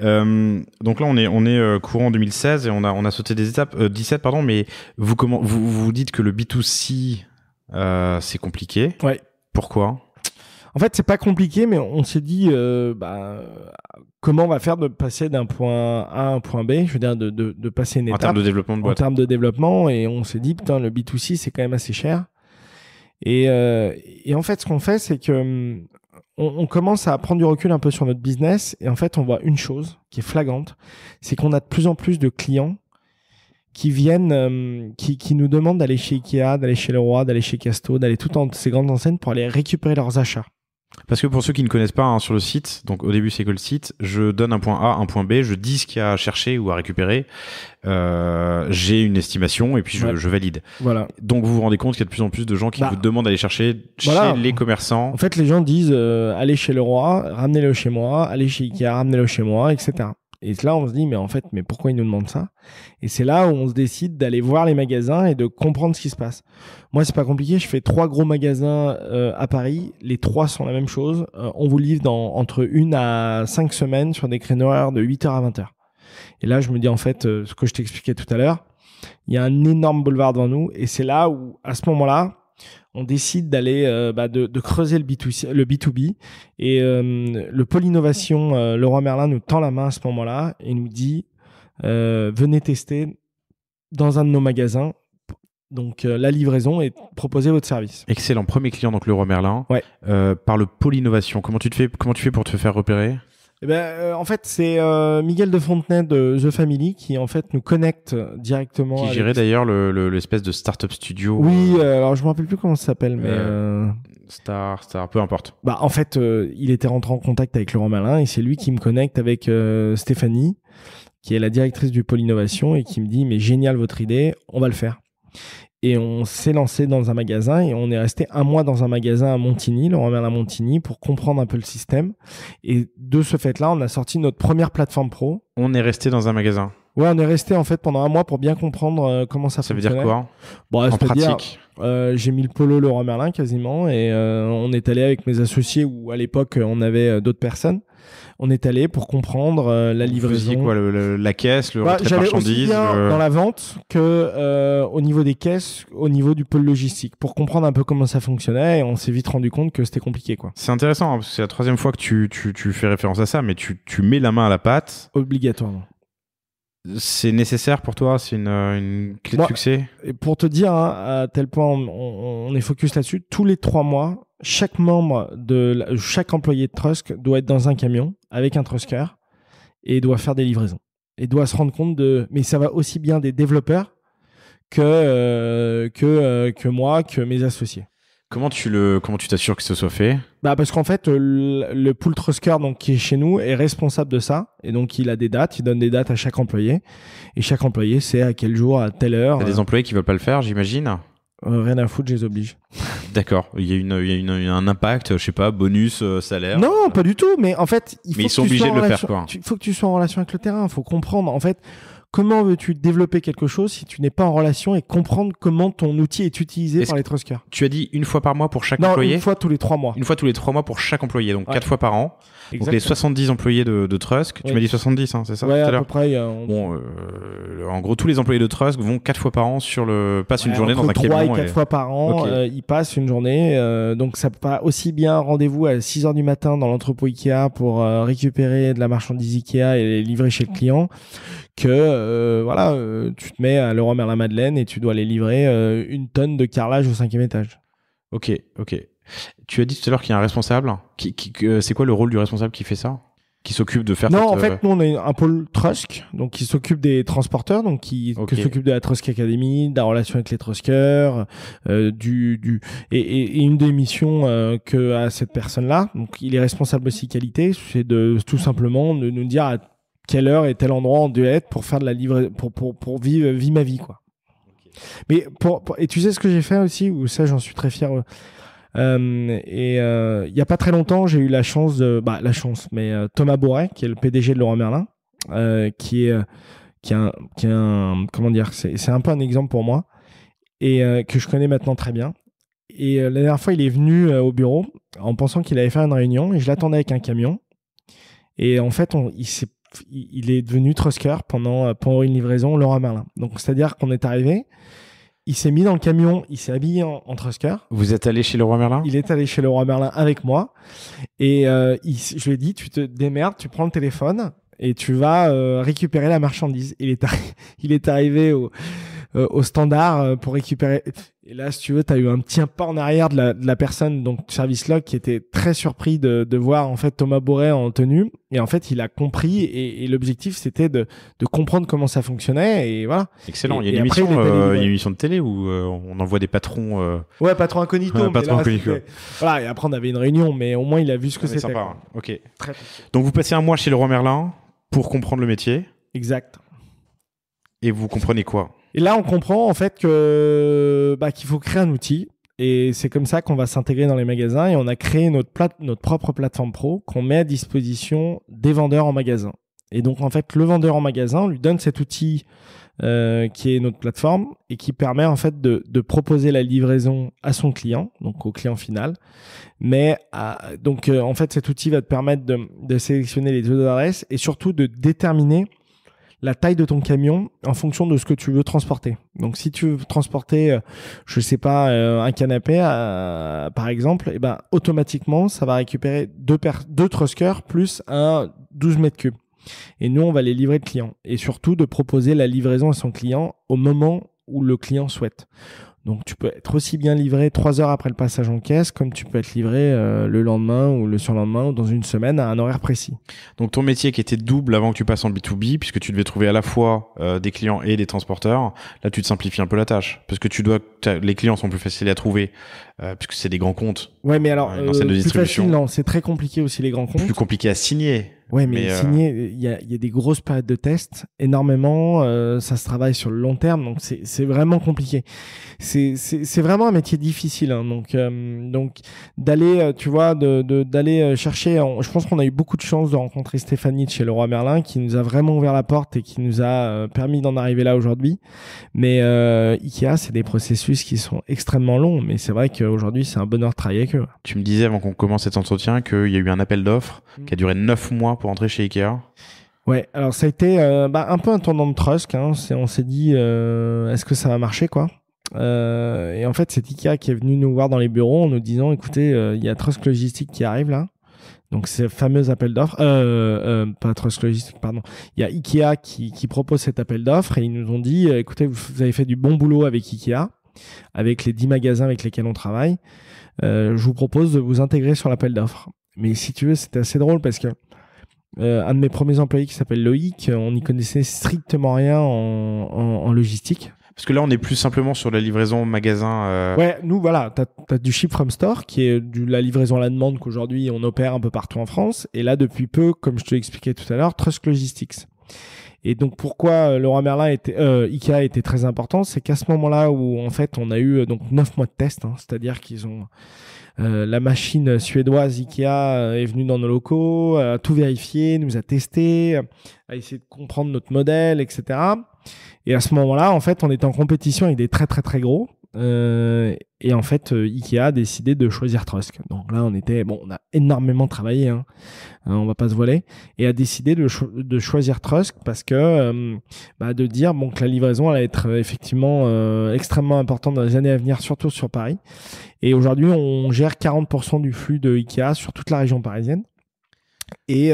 Donc là, on est courant 2016 et on a sauté des étapes, 17 pardon, mais vous dites que le B2C c'est compliqué. Ouais. Pourquoi ? En fait, c'est pas compliqué, mais on s'est dit comment on va faire de passer d'un point A à un point B, je veux dire de passer une étape. En termes de développement de boîte. En termes de développement, et on s'est dit, putain, le B2C, c'est quand même assez cher. Et en fait, ce qu'on fait, c'est que on commence à prendre du recul un peu sur notre business, et en fait, on voit une chose qui est flagrante, c'est qu'on a de plus en plus de clients qui viennent, qui nous demandent d'aller chez Ikea, d'aller chez Leroy, d'aller chez Casto, d'aller toutes ces grandes enseignes pour aller récupérer leurs achats. Parce que pour ceux qui ne connaissent pas sur le site, donc au début c'est que le site, je donne un point A, un point B, je dis ce qu'il y a à chercher ou à récupérer, j'ai une estimation et puis je valide. Voilà. Donc vous vous rendez compte qu'il y a de plus en plus de gens qui vous demandent d'aller chercher chez les commerçants. En fait, les gens disent allez chez Leroy, ramenez-le chez moi, allez chez Ikea, ramenez-le chez moi, etc. Et là, on se dit, mais pourquoi ils nous demandent ça ? Et c'est là où on se décide d'aller voir les magasins et de comprendre ce qui se passe. Moi, c'est pas compliqué. Je fais 3 gros magasins à Paris. Les 3 sont la même chose. On vous livre entre 1 à 5 semaines sur des créneaux horaires de 8h à 20h. Et là, je me dis, en fait, ce que je t'expliquais tout à l'heure, il y a un énorme boulevard devant nous. Et c'est là où, à ce moment-là, on décide d'aller de creuser le B2B et le pôle innovation Leroy Merlin nous tend la main à ce moment-là et nous dit venez tester dans un de nos magasins donc la livraison et proposer votre service. Excellent, premier client donc Leroy Merlin. Ouais. Par le pôle innovation, comment tu fais pour te faire repérer ? En fait, c'est Miguel de Fontenay de The Family qui en fait nous connecte directement. Qui gérait d'ailleurs l'espèce de startup studio. Oui, alors je me rappelle plus comment ça s'appelle, mais Star, peu importe. En fait, il était rentré en contact avec Leroy Merlin et c'est lui qui me connecte avec Stéphanie, qui est la directrice du pôle innovation et qui me dit mais génial votre idée, on va le faire. Et on s'est lancé dans un magasin et on est resté 1 mois dans un magasin à Montigny, Leroy Merlin Montigny, pour comprendre un peu le système. Et de ce fait-là, on a sorti notre première plateforme pro. On est resté dans un magasin. Ouais, on est resté en fait pendant 1 mois pour bien comprendre comment ça fonctionnait. Ça veut dire quoi ? En pratique j'ai mis le polo Leroy Merlin quasiment et on est allé avec mes associés où à l'époque on avait d'autres personnes. On est allé pour comprendre la livraison. Vous faisiez quoi, la caisse, le retrait de marchandises aussi bien dans la vente que au niveau des caisses, au niveau du pôle logistique, pour comprendre un peu comment ça fonctionnait. Et on s'est vite rendu compte que c'était compliqué, quoi. C'est intéressant parce que c'est la 3e fois que tu fais référence à ça, mais tu mets la main à la pâte. Obligatoirement. C'est nécessaire pour toi ? C'est une clé de succès ? Et pour te dire, à tel point on est focus là-dessus, tous les 3 mois, chaque membre chaque employé de Trust doit être dans un camion avec un Trusker et doit faire des livraisons. Et doit se rendre compte mais ça va aussi bien des développeurs que moi, que mes associés. Comment tu t'assures que ce soit fait ? Parce qu'en fait, le pool Trusker, donc, qui est chez nous, est responsable de ça. Et donc, il a des dates, il donne des dates à chaque employé. Et chaque employé sait à quel jour, à telle heure. T'as des employés qui veulent pas le faire, j'imagine ? Rien à foutre, je les oblige. D'accord. Il y a un impact, je sais pas, bonus, salaire. Non, pas du tout. Mais en fait, ils sont obligés de le faire, quoi. Il faut que tu sois en relation avec le terrain. Il faut comprendre. En fait, comment veux-tu développer quelque chose si tu n'es pas en relation et comprendre comment ton outil est utilisé par les Truskers ? Tu as dit 1 fois par mois pour chaque employé ? 1 fois tous les 3 mois. 1 fois tous les 3 mois pour chaque employé, donc 4 fois par an. Exactement. Donc les 70 employés de Trusk, tu m'as dit 70, c'est ça ? Ouais, tout à à l'heure. peu près. En gros, tous les employés de Trusk vont 4 fois par an passent une journée dans un camion. 3 et 4 fois par an, ils passent une journée. Donc ça peut aussi bien rendez-vous à 6h du matin dans l'entrepôt Ikea pour récupérer de la marchandise Ikea et les livrer chez le client que tu te mets à Leroy Merlin Madeleine et tu dois aller livrer 1 tonne de carrelage au 5e étage. Ok. Tu as dit tout à l'heure qu'il y a un responsable. C'est quoi le rôle du responsable qui fait ça ? qui s'occupe de faire Non, en fait, nous, on a un pôle Trusk, donc qui s'occupe des transporteurs, donc qui s'occupe de la Trusk Academy, de la relation avec les Truskers, et une des missions que a cette personne-là, donc il est responsable aussi qualité, c'est de tout simplement de nous dire à quelle heure et tel endroit on doit être pour faire de la livraison, pour vivre ma vie, quoi. Mais et tu sais ce que j'ai fait aussi, ou ça j'en suis très fier. Il y a pas très longtemps, j'ai eu la chance mais Thomas Boret, qui est le PDG de Leroy Merlin, qui est comment dire, c'est un peu un exemple pour moi et que je connais maintenant très bien. Et la dernière fois, il est venu au bureau en pensant qu'il allait faire une réunion et je l'attendais avec un camion. Et en fait, il est devenu Trusker pendant une livraison Leroy Merlin. Donc, c'est-à-dire qu'on est arrivé. Il s'est mis dans le camion, il s'est habillé en Trusker. Vous êtes allé chez Leroy Merlin ? Il est allé chez Leroy Merlin avec moi. Et je lui ai dit, tu te démerdes, tu prends le téléphone et tu vas récupérer la marchandise. Il est arrivé au standard pour récupérer. Et là, si tu veux, tu as eu un petit pas en arrière de la personne, donc Service Log, qui était très surpris de voir en fait Thomas Boret en tenue. Et en fait, il a compris et l'objectif, c'était de comprendre comment ça fonctionnait. Et voilà. Excellent. Il y a une émission de télé où on envoie des patrons. Ouais, patron incognito. Voilà. Et après, on avait une réunion, mais au moins, il a vu ce que c'était. Sympa. Ok. Donc, vous passez un mois chez Leroy Merlin pour comprendre le métier. Exact. Et vous comprenez quoi ? Et là, on comprend en fait qu'il faut créer un outil. Et c'est comme ça qu'on va s'intégrer dans les magasins. Et on a créé notre propre plateforme pro qu'on met à disposition des vendeurs en magasin. Et donc, en fait, le vendeur en magasin, on lui donne cet outil qui est notre plateforme et qui permet en fait de proposer la livraison à son client, donc au client final. Mais en fait, cet outil va te permettre de sélectionner les deux adresses et surtout de déterminer la taille de ton camion en fonction de ce que tu veux transporter. Donc, si tu veux transporter, je sais pas, un canapé, par exemple, et ben, automatiquement, ça va récupérer deux Truskers plus un 12 mètres cubes. Et nous, on va les livrer le client. Et surtout, de proposer la livraison à son client au moment où le client souhaite. Donc, tu peux être aussi bien livré 3 heures après le passage en caisse, comme tu peux être livré le lendemain ou le surlendemain ou dans une semaine à un horaire précis. Donc, ton métier qui était double avant que tu passes en B2B, puisque tu devais trouver à la fois des clients et des transporteurs, là, tu te simplifies un peu la tâche. Parce que les clients sont plus faciles à trouver, puisque c'est des grands comptes. Ouais, mais alors, plus facile, non, c'est très compliqué aussi les grands comptes. Plus compliqué à signer. Ouais, mais signer, il y a des grosses périodes de tests, énormément, ça se travaille sur le long terme, donc c'est vraiment compliqué. C'est vraiment un métier difficile, hein, donc d'aller, tu vois, d'aller chercher. Je pense qu'on a eu beaucoup de chance de rencontrer Stéphanie de chez Leroy Merlin, qui nous a vraiment ouvert la porte et qui nous a permis d'en arriver là aujourd'hui. Mais Ikea, c'est des processus qui sont extrêmement longs, mais c'est vrai qu'aujourd'hui, c'est un bonheur de travailler avec eux. Tu me disais avant qu'on commence cet entretien qu'il y a eu un appel d'offres qui a duré 9 mois pour entrer chez Ikea. Ouais, alors ça a été un peu un tournant de Trusk. Hein. On s'est dit, est-ce que ça va marcher, quoi. Et en fait, c'est Ikea qui est venu nous voir dans les bureaux en nous disant, écoutez, il y a Trusk Logistique qui arrive là. Donc, c'est le fameux appel d'offres. Pas Trusk Logistique, pardon. Il y a Ikea qui propose cet appel d'offres et ils nous ont dit, écoutez, vous avez fait du bon boulot avec Ikea, avec les 10 magasins avec lesquels on travaille. Je vous propose de vous intégrer sur l'appel d'offres. Mais si tu veux, c'était assez drôle parce que un de mes premiers employés qui s'appelle Loïc, on n'y connaissait strictement rien en logistique. Parce que là, on est plus simplement sur la livraison magasin. Ouais, nous, voilà, t'as du ship from store, qui est la livraison à la demande qu'aujourd'hui, on opère un peu partout en France. Et là, depuis peu, comme je te l'expliquais tout à l'heure, Trusk Logistics. Et donc, pourquoi Leroy Merlin Ikea était très important, c'est qu'à ce moment-là où, en fait, on a eu donc 9 mois de test, hein, c'est-à-dire qu'ils ont... la machine suédoise Ikea est venue dans nos locaux, a tout vérifié, nous a testé, a essayé de comprendre notre modèle, etc. Et à ce moment-là, en fait, on était en compétition avec des très très très gros. Et en fait, Ikea a décidé de choisir Trusk. Donc là, on a énormément travaillé, hein, on va pas se voiler, et a décidé de choisir Trusk parce que de dire que la livraison allait être effectivement extrêmement importante dans les années à venir, surtout sur Paris. Et aujourd'hui, on gère 40% du flux de Ikea sur toute la région parisienne. Et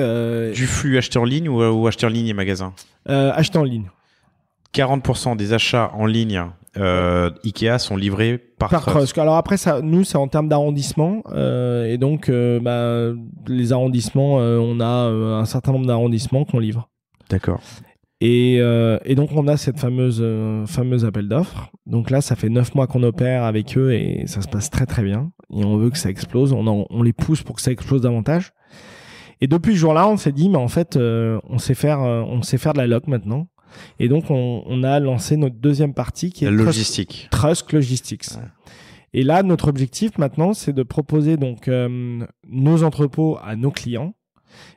du flux acheté en ligne ou acheté en ligne et magasin? Acheté en ligne. 40% des achats en ligne Ikea sont livrés par Trust. Alors après, nous, c'est en termes d'arrondissement. Et donc, les arrondissements, on a un certain nombre d'arrondissements qu'on livre. D'accord. Et donc, on a cette fameuse appel d'offres. Donc là, ça fait 9 mois qu'on opère avec eux et ça se passe très, très bien. Et on veut que ça explose. On les pousse pour que ça explose davantage. Et depuis ce jour-là, on s'est dit, mais en fait, on sait faire de la log maintenant. Et donc, on a lancé notre deuxième partie qui est la logistique. Trust Logistics. Ouais. Et là, notre objectif maintenant, c'est de proposer donc nos entrepôts à nos clients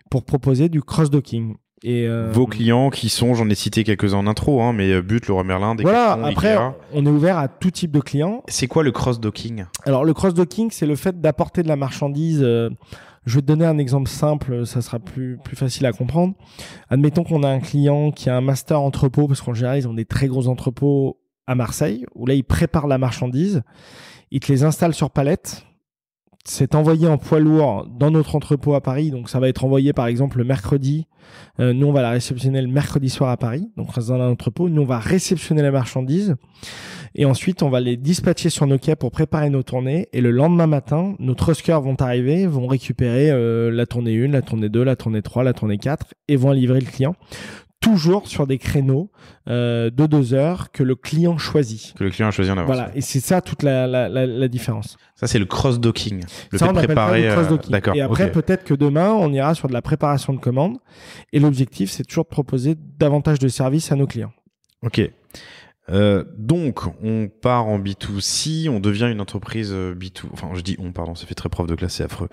pour proposer du cross-docking. Et vos clients qui sont, j'en ai cité quelques-uns en intro, mais But, Leroy Merlin, Decathlon, après, Ikea. On est ouvert à tout type de clients. C'est quoi le cross-docking ? Alors, le cross-docking, c'est le fait d'apporter de la marchandise. Je vais te donner un exemple simple, ça sera plus facile à comprendre. Admettons qu'on a un client qui a un master entrepôt, parce qu'en général, ils ont des très gros entrepôts à Marseille, où là, ils préparent la marchandise, ils te les installent sur palette, c'est envoyé en poids lourd dans notre entrepôt à Paris, donc ça va être envoyé par exemple le mercredi. Nous, on va la réceptionner le mercredi soir à Paris, donc dans un entrepôt. Nous, on va réceptionner la marchandise et ensuite, on va les dispatcher sur nos quais pour préparer nos tournées. Et le lendemain matin, nos truckers vont arriver, vont récupérer la tournée 1, la tournée 2, la tournée 3, la tournée 4 et vont livrer le client. Toujours sur des créneaux de 2 heures que le client choisit. Que le client a choisi en avance. Voilà, et c'est ça toute la différence. Ça, c'est le cross-docking. Le ça, fait on de préparer. Le cross-docking. D'accord. Et après, peut-être que demain, on ira sur de la préparation de commandes. Et l'objectif, c'est toujours de proposer davantage de services à nos clients. Ok. Donc, on part en B2C, on devient une entreprise B2. Enfin, je dis on, pardon, ça fait très prof de classe, c'est affreux.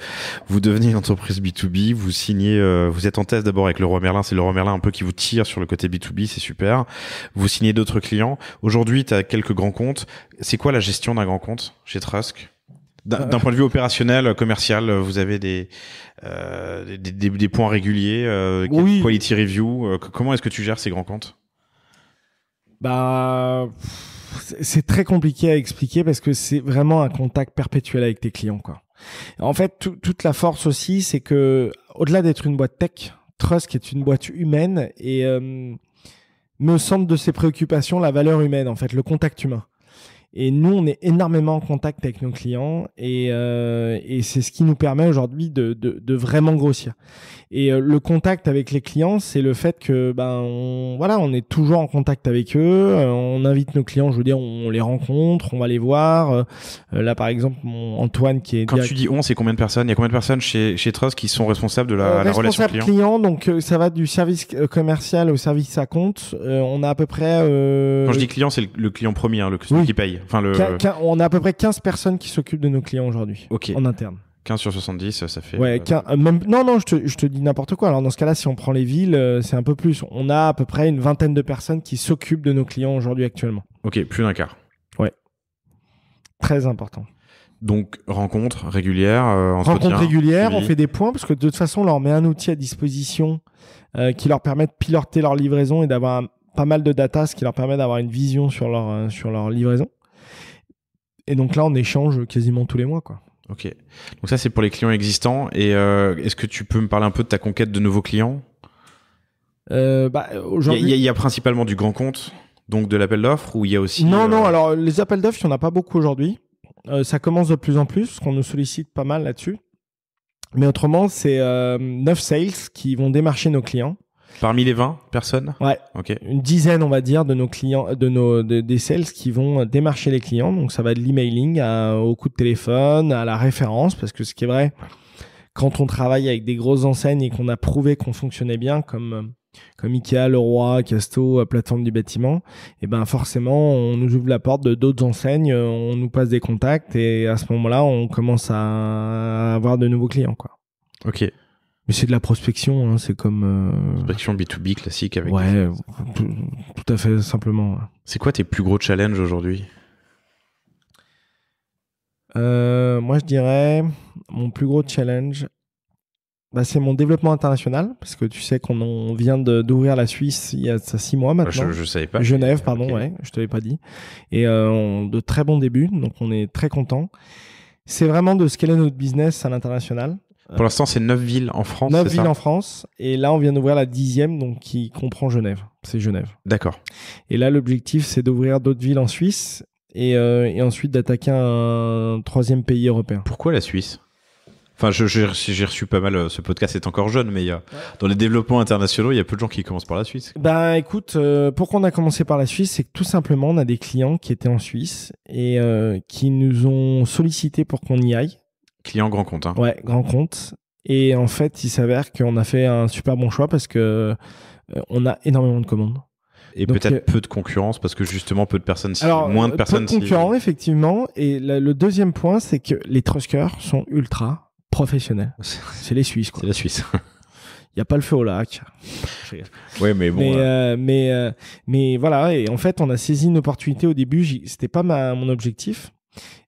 Vous devenez une entreprise B2B, vous signez, vous êtes en test d'abord avec Leroy Merlin, c'est Leroy Merlin un peu qui vous tire sur le côté B2B, c'est super. Vous signez d'autres clients. Aujourd'hui, tu as quelques grands comptes. C'est quoi la gestion d'un grand compte chez Trust ? D'un point de vue opérationnel, commercial, vous avez des points réguliers, oui. Quality review. Comment est-ce que tu gères ces grands comptes ? C'est très compliqué à expliquer parce que c'est vraiment un contact perpétuel avec tes clients, quoi. En fait, toute la force aussi, c'est que au-delà d'être une boîte tech, Trust qui est une boîte humaine et met au centre de ses préoccupations la valeur humaine, en fait, le contact humain. Et nous, on est énormément en contact avec nos clients et c'est ce qui nous permet aujourd'hui de vraiment grossir. Et le contact avec les clients, c'est le fait que on est toujours en contact avec eux. On invite nos clients, je veux dire, on les rencontre, on va les voir. Là, par exemple, Antoine qui est... Quand tu dis on, c'est combien de personnes ? Il y a combien de personnes chez Trust qui sont responsables de la relation client ? Donc ça va du service commercial au service à compte. On a à peu près... Quand je dis client, c'est le client premier, celui qui paye. Enfin, on a à peu près 15 personnes qui s'occupent de nos clients aujourd'hui, en interne. 15 sur 70, ça fait... Ouais, non, je te dis n'importe quoi. Alors dans ce cas-là, si on prend les villes, c'est un peu plus. On a à peu près une vingtaine de personnes qui s'occupent de nos clients aujourd'hui actuellement. Ok, plus d'un quart. Ouais. Très important. Donc, rencontres régulières, entretien. Rencontres régulières, on fait des points parce que de toute façon, on leur met un outil à disposition qui leur permet de piloter leur livraison et d'avoir pas mal de data, ce qui leur permet d'avoir une vision sur leur livraison. Et donc là, on échange quasiment tous les mois, quoi. Ok. Donc ça, c'est pour les clients existants. Et est-ce que tu peux me parler un peu de ta conquête de nouveaux clients ? Aujourd'hui... Il y a principalement du grand compte, donc de l'appel d'offres, ou il y a aussi... Non, alors les appels d'offres, il n'y en a pas beaucoup aujourd'hui. Ça commence de plus en plus, parce qu'on nous sollicite pas mal là-dessus. Mais autrement, c'est 9 sales qui vont démarcher nos clients. Parmi les 20 personnes ? Ouais. Okay. Une dizaine, on va dire, de nos clients, des sales qui vont démarcher les clients. Donc, ça va de l'emailing au coup de téléphone, à la référence, parce que ce qui est vrai, quand on travaille avec des grosses enseignes et qu'on a prouvé qu'on fonctionnait bien, comme Ikea, Leroy, Casto, plateforme du bâtiment, et ben forcément, on nous ouvre la porte de d'autres enseignes, on nous passe des contacts et à ce moment-là, on commence à avoir de nouveaux clients, quoi. Ok. Mais c'est de la prospection, hein, c'est comme... Prospection B2B classique avec... Ouais, tout à fait simplement. C'est quoi tes plus gros challenges aujourd'hui ? Moi, je dirais, mon plus gros challenge, c'est mon développement international, parce que tu sais qu'on vient d'ouvrir la Suisse il y a 6 mois maintenant. Je savais pas. Genève, pardon, ouais, je te l'avais pas dit. Et de très bons débuts, donc on est très contents. C'est vraiment de scaler notre business à l'international. Pour l'instant, c'est 9 villes en France, 9 c'est villes ça en France. Et là, on vient d'ouvrir la 10e, donc qui comprend Genève. C'est Genève. D'accord. Et là, l'objectif, c'est d'ouvrir d'autres villes en Suisse et ensuite d'attaquer un 3e pays européen. Pourquoi la Suisse ? Enfin, j'ai reçu pas mal. Ce podcast est encore jeune, mais dans les développements internationaux, il y a peu de gens qui commencent par la Suisse. Ben, écoute, pourquoi on a commencé par la Suisse, c'est que tout simplement, on a des clients qui étaient en Suisse et qui nous ont sollicité pour qu'on y aille. Client grand compte, hein. Ouais, grand compte. Et en fait, il s'avère qu'on a fait un super bon choix parce que on a énormément de commandes. Et Donc, peut-être peu de concurrence parce que justement peu de personnes, alors, moins de personnes. Peu de concurrents, effectivement. Et le deuxième point, c'est que les truskers sont ultra professionnels. C'est les Suisses, quoi. C'est la Suisse. Il n'y a pas le feu au lac. Ouais, mais bon. Mais voilà. Et en fait, on a saisi une opportunité au début. C'était pas mon objectif.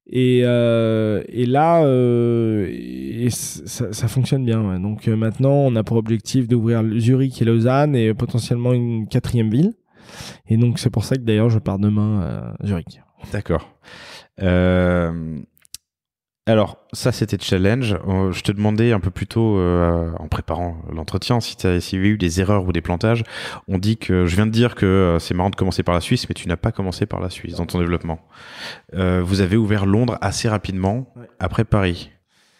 Et là, ça fonctionne bien. Ouais. Donc maintenant, on a pour objectif d'ouvrir Zurich et Lausanne et potentiellement une 4e ville. Et donc c'est pour ça que d'ailleurs je pars demain à Zurich. D'accord. Alors ça c'était challenge. Je te demandais un peu plus tôt en préparant l'entretien s'il y avait eu des erreurs ou des plantages. On dit que je viens de dire que c'est marrant de commencer par la Suisse, mais tu n'as pas commencé par la Suisse dans ton développement. Vous avez ouvert Londres assez rapidement après Paris.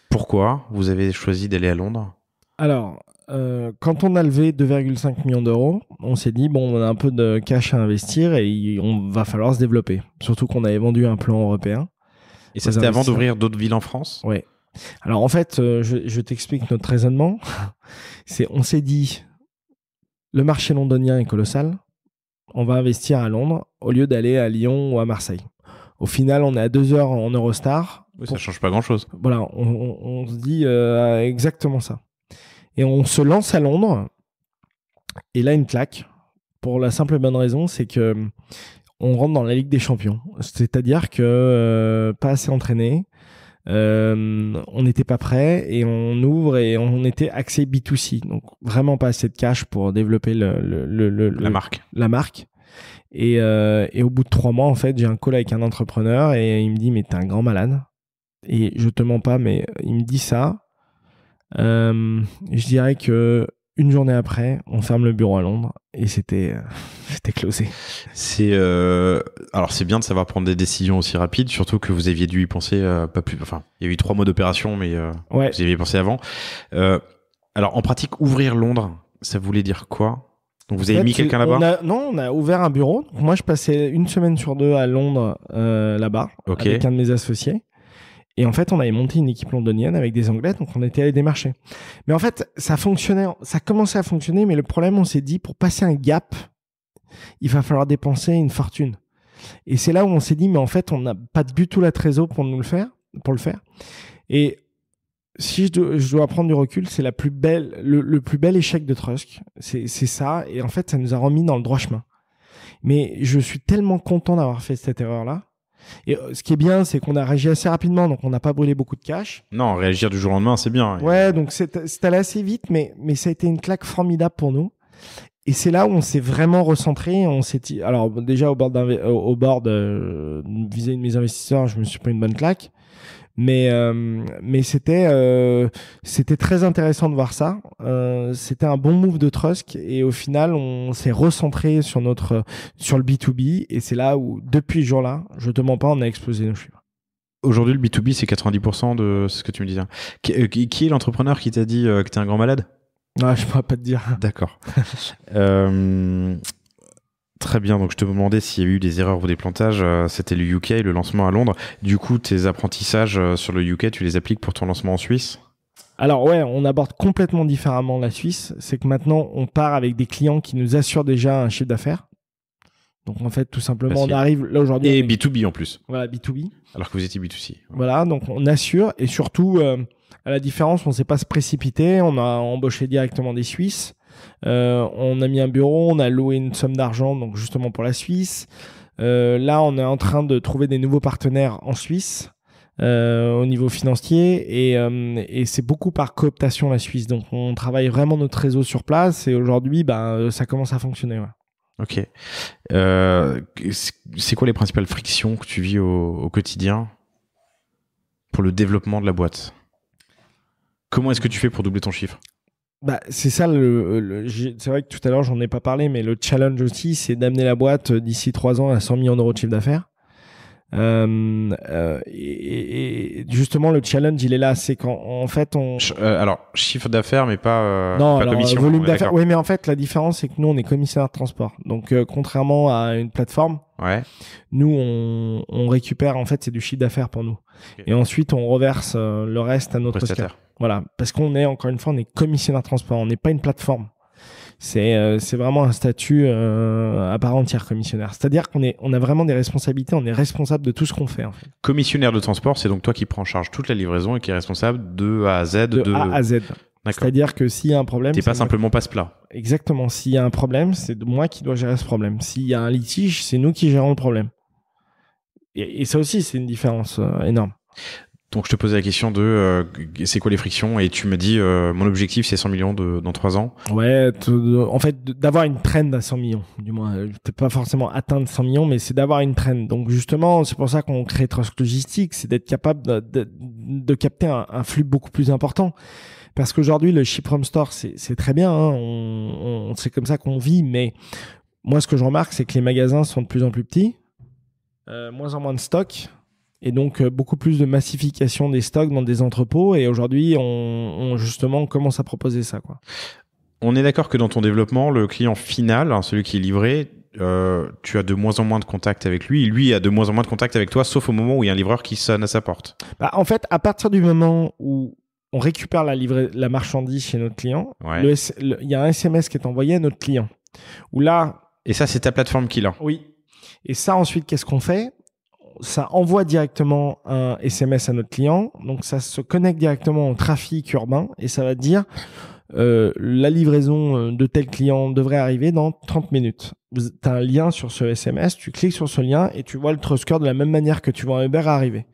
Pourquoi vous avez choisi d'aller à Londres ? Alors, quand on a levé 2,5 millions d'euros, on s'est dit, bon, on a un peu de cash à investir et on va falloir se développer. Surtout qu'on avait vendu un plan européen. Et ça, c'était avant d'ouvrir d'autres villes en France ? Oui. Alors, en fait, je t'explique notre raisonnement. On s'est dit, le marché londonien est colossal. On va investir à Londres au lieu d'aller à Lyon ou à Marseille. Au final, on est à 2 heures en Eurostar. Oui, ça change pas grand-chose. Voilà, on se dit exactement ça. Et on se lance à Londres. Et là, une claque. Pour la simple et bonne raison, c'est que on rentre dans la Ligue des Champions. C'est-à-dire que pas assez entraîné, on n'était pas prêt et on ouvre et on était axé B2C. Donc vraiment pas assez de cash pour développer la marque. Et au bout de 3 mois, en fait, j'ai un call avec un entrepreneur et il me dit, mais t'es un grand malade. Et je te mens pas, mais il me dit ça. Je dirais que une journée après, on ferme le bureau à Londres et c'était closé. Alors c'est bien de savoir prendre des décisions aussi rapides, surtout que vous aviez dû y penser pas plus. Enfin, il y a eu 3 mois d'opération, mais vous y aviez pensé avant. Alors en pratique, ouvrir Londres, ça voulait dire quoi ? Donc vous avez mis quelqu'un là-bas ? On a ouvert un bureau. Donc, moi, je passais 1 semaine sur 2 à Londres là-bas avec un de mes associés. Et en fait, on avait monté une équipe londonienne avec des Anglais, donc on était allé démarcher. Mais en fait, ça fonctionnait, ça commençait à fonctionner, mais le problème, on s'est dit, pour passer un gap, il va falloir dépenser une fortune. Et c'est là où on s'est dit, mais en fait, on n'a pas du tout la trésor pour le faire. Et si je dois prendre du recul, c'est le plus bel échec de Trusk. C'est ça. Et en fait, ça nous a remis dans le droit chemin. Mais je suis tellement content d'avoir fait cette erreur-là. Et ce qui est bien, c'est qu'on a réagi assez rapidement, donc on n'a pas brûlé beaucoup de cash. Non, réagir du jour au lendemain, c'est bien. Ouais, donc c'est allé assez vite, mais ça a été une claque formidable pour nous. Et c'est là où on s'est vraiment recentré. Alors déjà au bord de vis-à-vis de mes investisseurs, je me suis pris une bonne claque. Mais c'était très intéressant de voir ça. C'était un bon move de Trusk et au final on s'est recentré sur le B2B et c'est là où depuis ce jour-là, je te mens pas, on a explosé nos chiffres. Aujourd'hui le B2B c'est 90% de ce que tu me disais. Qui est l'entrepreneur qui t'a dit que t'es un grand malade ? Ah, je pourrais pas te dire. D'accord. Très bien, donc je te demandais s'il y a eu des erreurs ou des plantages. C'était le UK, le lancement à Londres. Du coup, tes apprentissages sur le UK, tu les appliques pour ton lancement en Suisse ? Alors ouais, on aborde complètement différemment la Suisse. C'est que maintenant, on part avec des clients qui nous assurent déjà un chiffre d'affaires. Donc en fait, tout simplement, on arrive là aujourd'hui... Et B2B en plus. Voilà, B2B. Alors que vous étiez B2C. Voilà, donc on assure et surtout, à la différence, on ne s'est pas se précipiter. On a embauché directement des Suisses. On a mis un bureau, on a loué une somme d'argent donc justement pour la Suisse. Là, on est en train de trouver des nouveaux partenaires en Suisse au niveau financier et c'est beaucoup par cooptation la Suisse. Donc, on travaille vraiment notre réseau sur place et aujourd'hui, ça commence à fonctionner. Ouais. Ok. C'est quoi les principales frictions que tu vis au quotidien pour le développement de la boîte ? Comment est-ce que tu fais pour doubler ton chiffre? C'est ça, c'est vrai que tout à l'heure, j'en ai pas parlé, mais le challenge aussi, c'est d'amener la boîte d'ici 3 ans à 100 millions d'euros de chiffre d'affaires. Et justement, le challenge, il est là. C'est qu'en fait, alors, chiffre d'affaires, mais pas, non, pas alors, commission. volume d'affaires. Oui, mais en fait, la différence, c'est que nous, on est commissionnaire de transport. Donc, contrairement à une plateforme, nous, on récupère, en fait, c'est du chiffre d'affaires pour nous. Okay. Et ensuite, on reverse le reste à notre prestataire. Voilà. Parce qu'on est, encore une fois, on est commissionnaire de transport. On n'est pas une plateforme. C'est vraiment un statut à part entière, commissionnaire. C'est-à-dire on a vraiment des responsabilités, on est responsable de tout ce qu'on fait, en fait. Commissionnaire de transport, c'est donc toi qui prends en charge toute la livraison et qui est responsable de A à Z. De A à Z. C'est-à-dire que s'il y a un problème... T'es pas simplement passe-plat. Exactement. S'il y a un problème, c'est moi qui dois gérer ce problème. S'il y a un litige, c'est nous qui gérons le problème. Et ça aussi, c'est une différence énorme. Donc, je te posais la question de c'est quoi les frictions, et tu me dis mon objectif, c'est 100 millions dans 3 ans. Ouais, en fait, d'avoir une trend à 100 millions. Du moins, peut-être pas forcément atteindre 100 millions, mais c'est d'avoir une trend. Donc, justement, c'est pour ça qu'on crée Trust Logistics, c'est d'être capable de capter un flux beaucoup plus important. Parce qu'aujourd'hui, le ship from store, c'est très bien. Hein, c'est comme ça qu'on vit. Mais moi, ce que je remarque, c'est que les magasins sont de plus en plus petits, moins en moins de stocks. Et donc, beaucoup plus de massification des stocks dans des entrepôts. Et aujourd'hui, justement, on commence à proposer ça, quoi. On est d'accord que dans ton développement, le client final, celui qui est livré, tu as de moins en moins de contact avec lui. Lui a de moins en moins de contact avec toi, sauf au moment où il y a un livreur qui sonne à sa porte. En fait, à partir du moment où on récupère la marchandise chez notre client, il y a un SMS qui est envoyé à notre client. Où là... Et ça, c'est ta plateforme qui l'a. Oui. Et ça, ensuite, qu'est-ce qu'on fait ? Ça envoie directement un SMS à notre client. Donc, ça se connecte directement au trafic urbain et ça va dire la livraison de tel client devrait arriver dans 30 minutes. Tu as un lien sur ce SMS, tu cliques sur ce lien et tu vois le Trustcure de la même manière que tu vois un Uber arriver.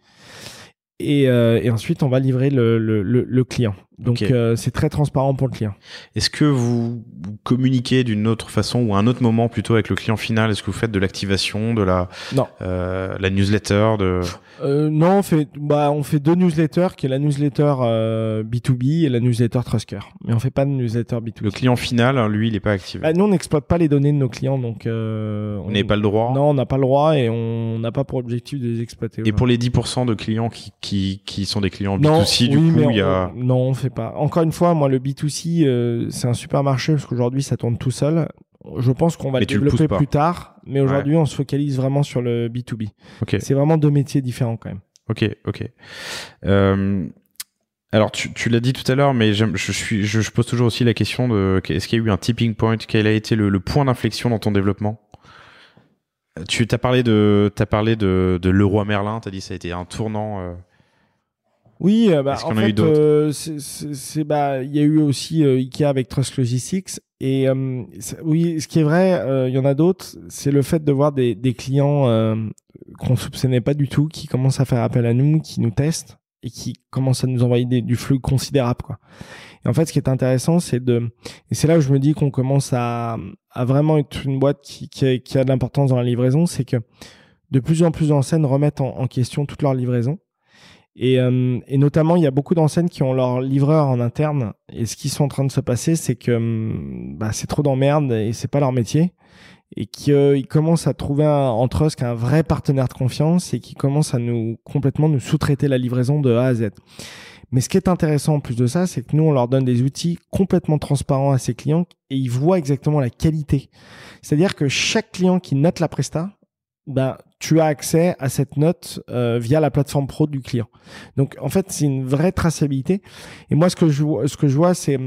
Et ensuite, on va livrer le client. Donc, c'est très transparent pour le client. Est-ce que vous communiquez d'une autre façon ou à un autre moment plutôt avec le client final? Est-ce que vous faites de l'activation, de la newsletter Non, on fait 2 newsletters, qui est la newsletter B2B et la newsletter Trustcure. Mais on fait pas de newsletter B2B. Le client final, lui, il est pas activé. Nous, on n'exploite pas les données de nos clients, donc on n'a pas le droit. Non, on n'a pas le droit et on n'a pas pour objectif de les exploiter. Et pour les 10% de clients qui sont des clients B2C, il y a... Non, on fait pas. Encore une fois, moi, le B2C, c'est un super marché parce qu'aujourd'hui, ça tourne tout seul. Je pense qu'on va le développer plus tard, mais aujourd'hui, on se focalise vraiment sur le B2B. Okay. C'est vraiment 2 métiers différents quand même. Ok. Alors, tu l'as dit tout à l'heure, mais je pose toujours aussi la question de est-ce qu'il y a eu un tipping point? Quel a été le point d'inflexion dans ton développement? Tu t'as parlé de Leroy Merlin, t'as dit ça a été un tournant. Oui, est-ce qu'il y en a eu d'autres? Il y a eu aussi Ikea avec Trust Logistics. Et oui, ce qui est vrai, il y en a d'autres, c'est le fait de voir des clients qu'on soupçonnait pas du tout, qui commencent à faire appel à nous, qui nous testent et qui commencent à nous envoyer du flux considérable, quoi. Et en fait, ce qui est intéressant, et c'est là où je me dis qu'on commence à vraiment être une boîte qui a de l'importance dans la livraison, c'est que de plus en plus d'enseignes remettent en question toute leur livraison. Et notamment, il y a beaucoup d'enseignes qui ont leurs livreurs en interne. Et ce qui sont en train de se passer, c'est que c'est trop d'emmerde et c'est pas leur métier. Et qu'ils commencent à trouver entre eux un vrai partenaire de confiance et qui commencent à complètement nous sous-traiter la livraison de A à Z. Mais ce qui est intéressant en plus de ça, c'est que nous, on leur donne des outils complètement transparents à ces clients et ils voient exactement la qualité. C'est-à-dire que chaque client qui note la presta, tu as accès à cette note via la plateforme pro du client. Donc, en fait, c'est une vraie traçabilité. Et moi, ce que je vois, c'est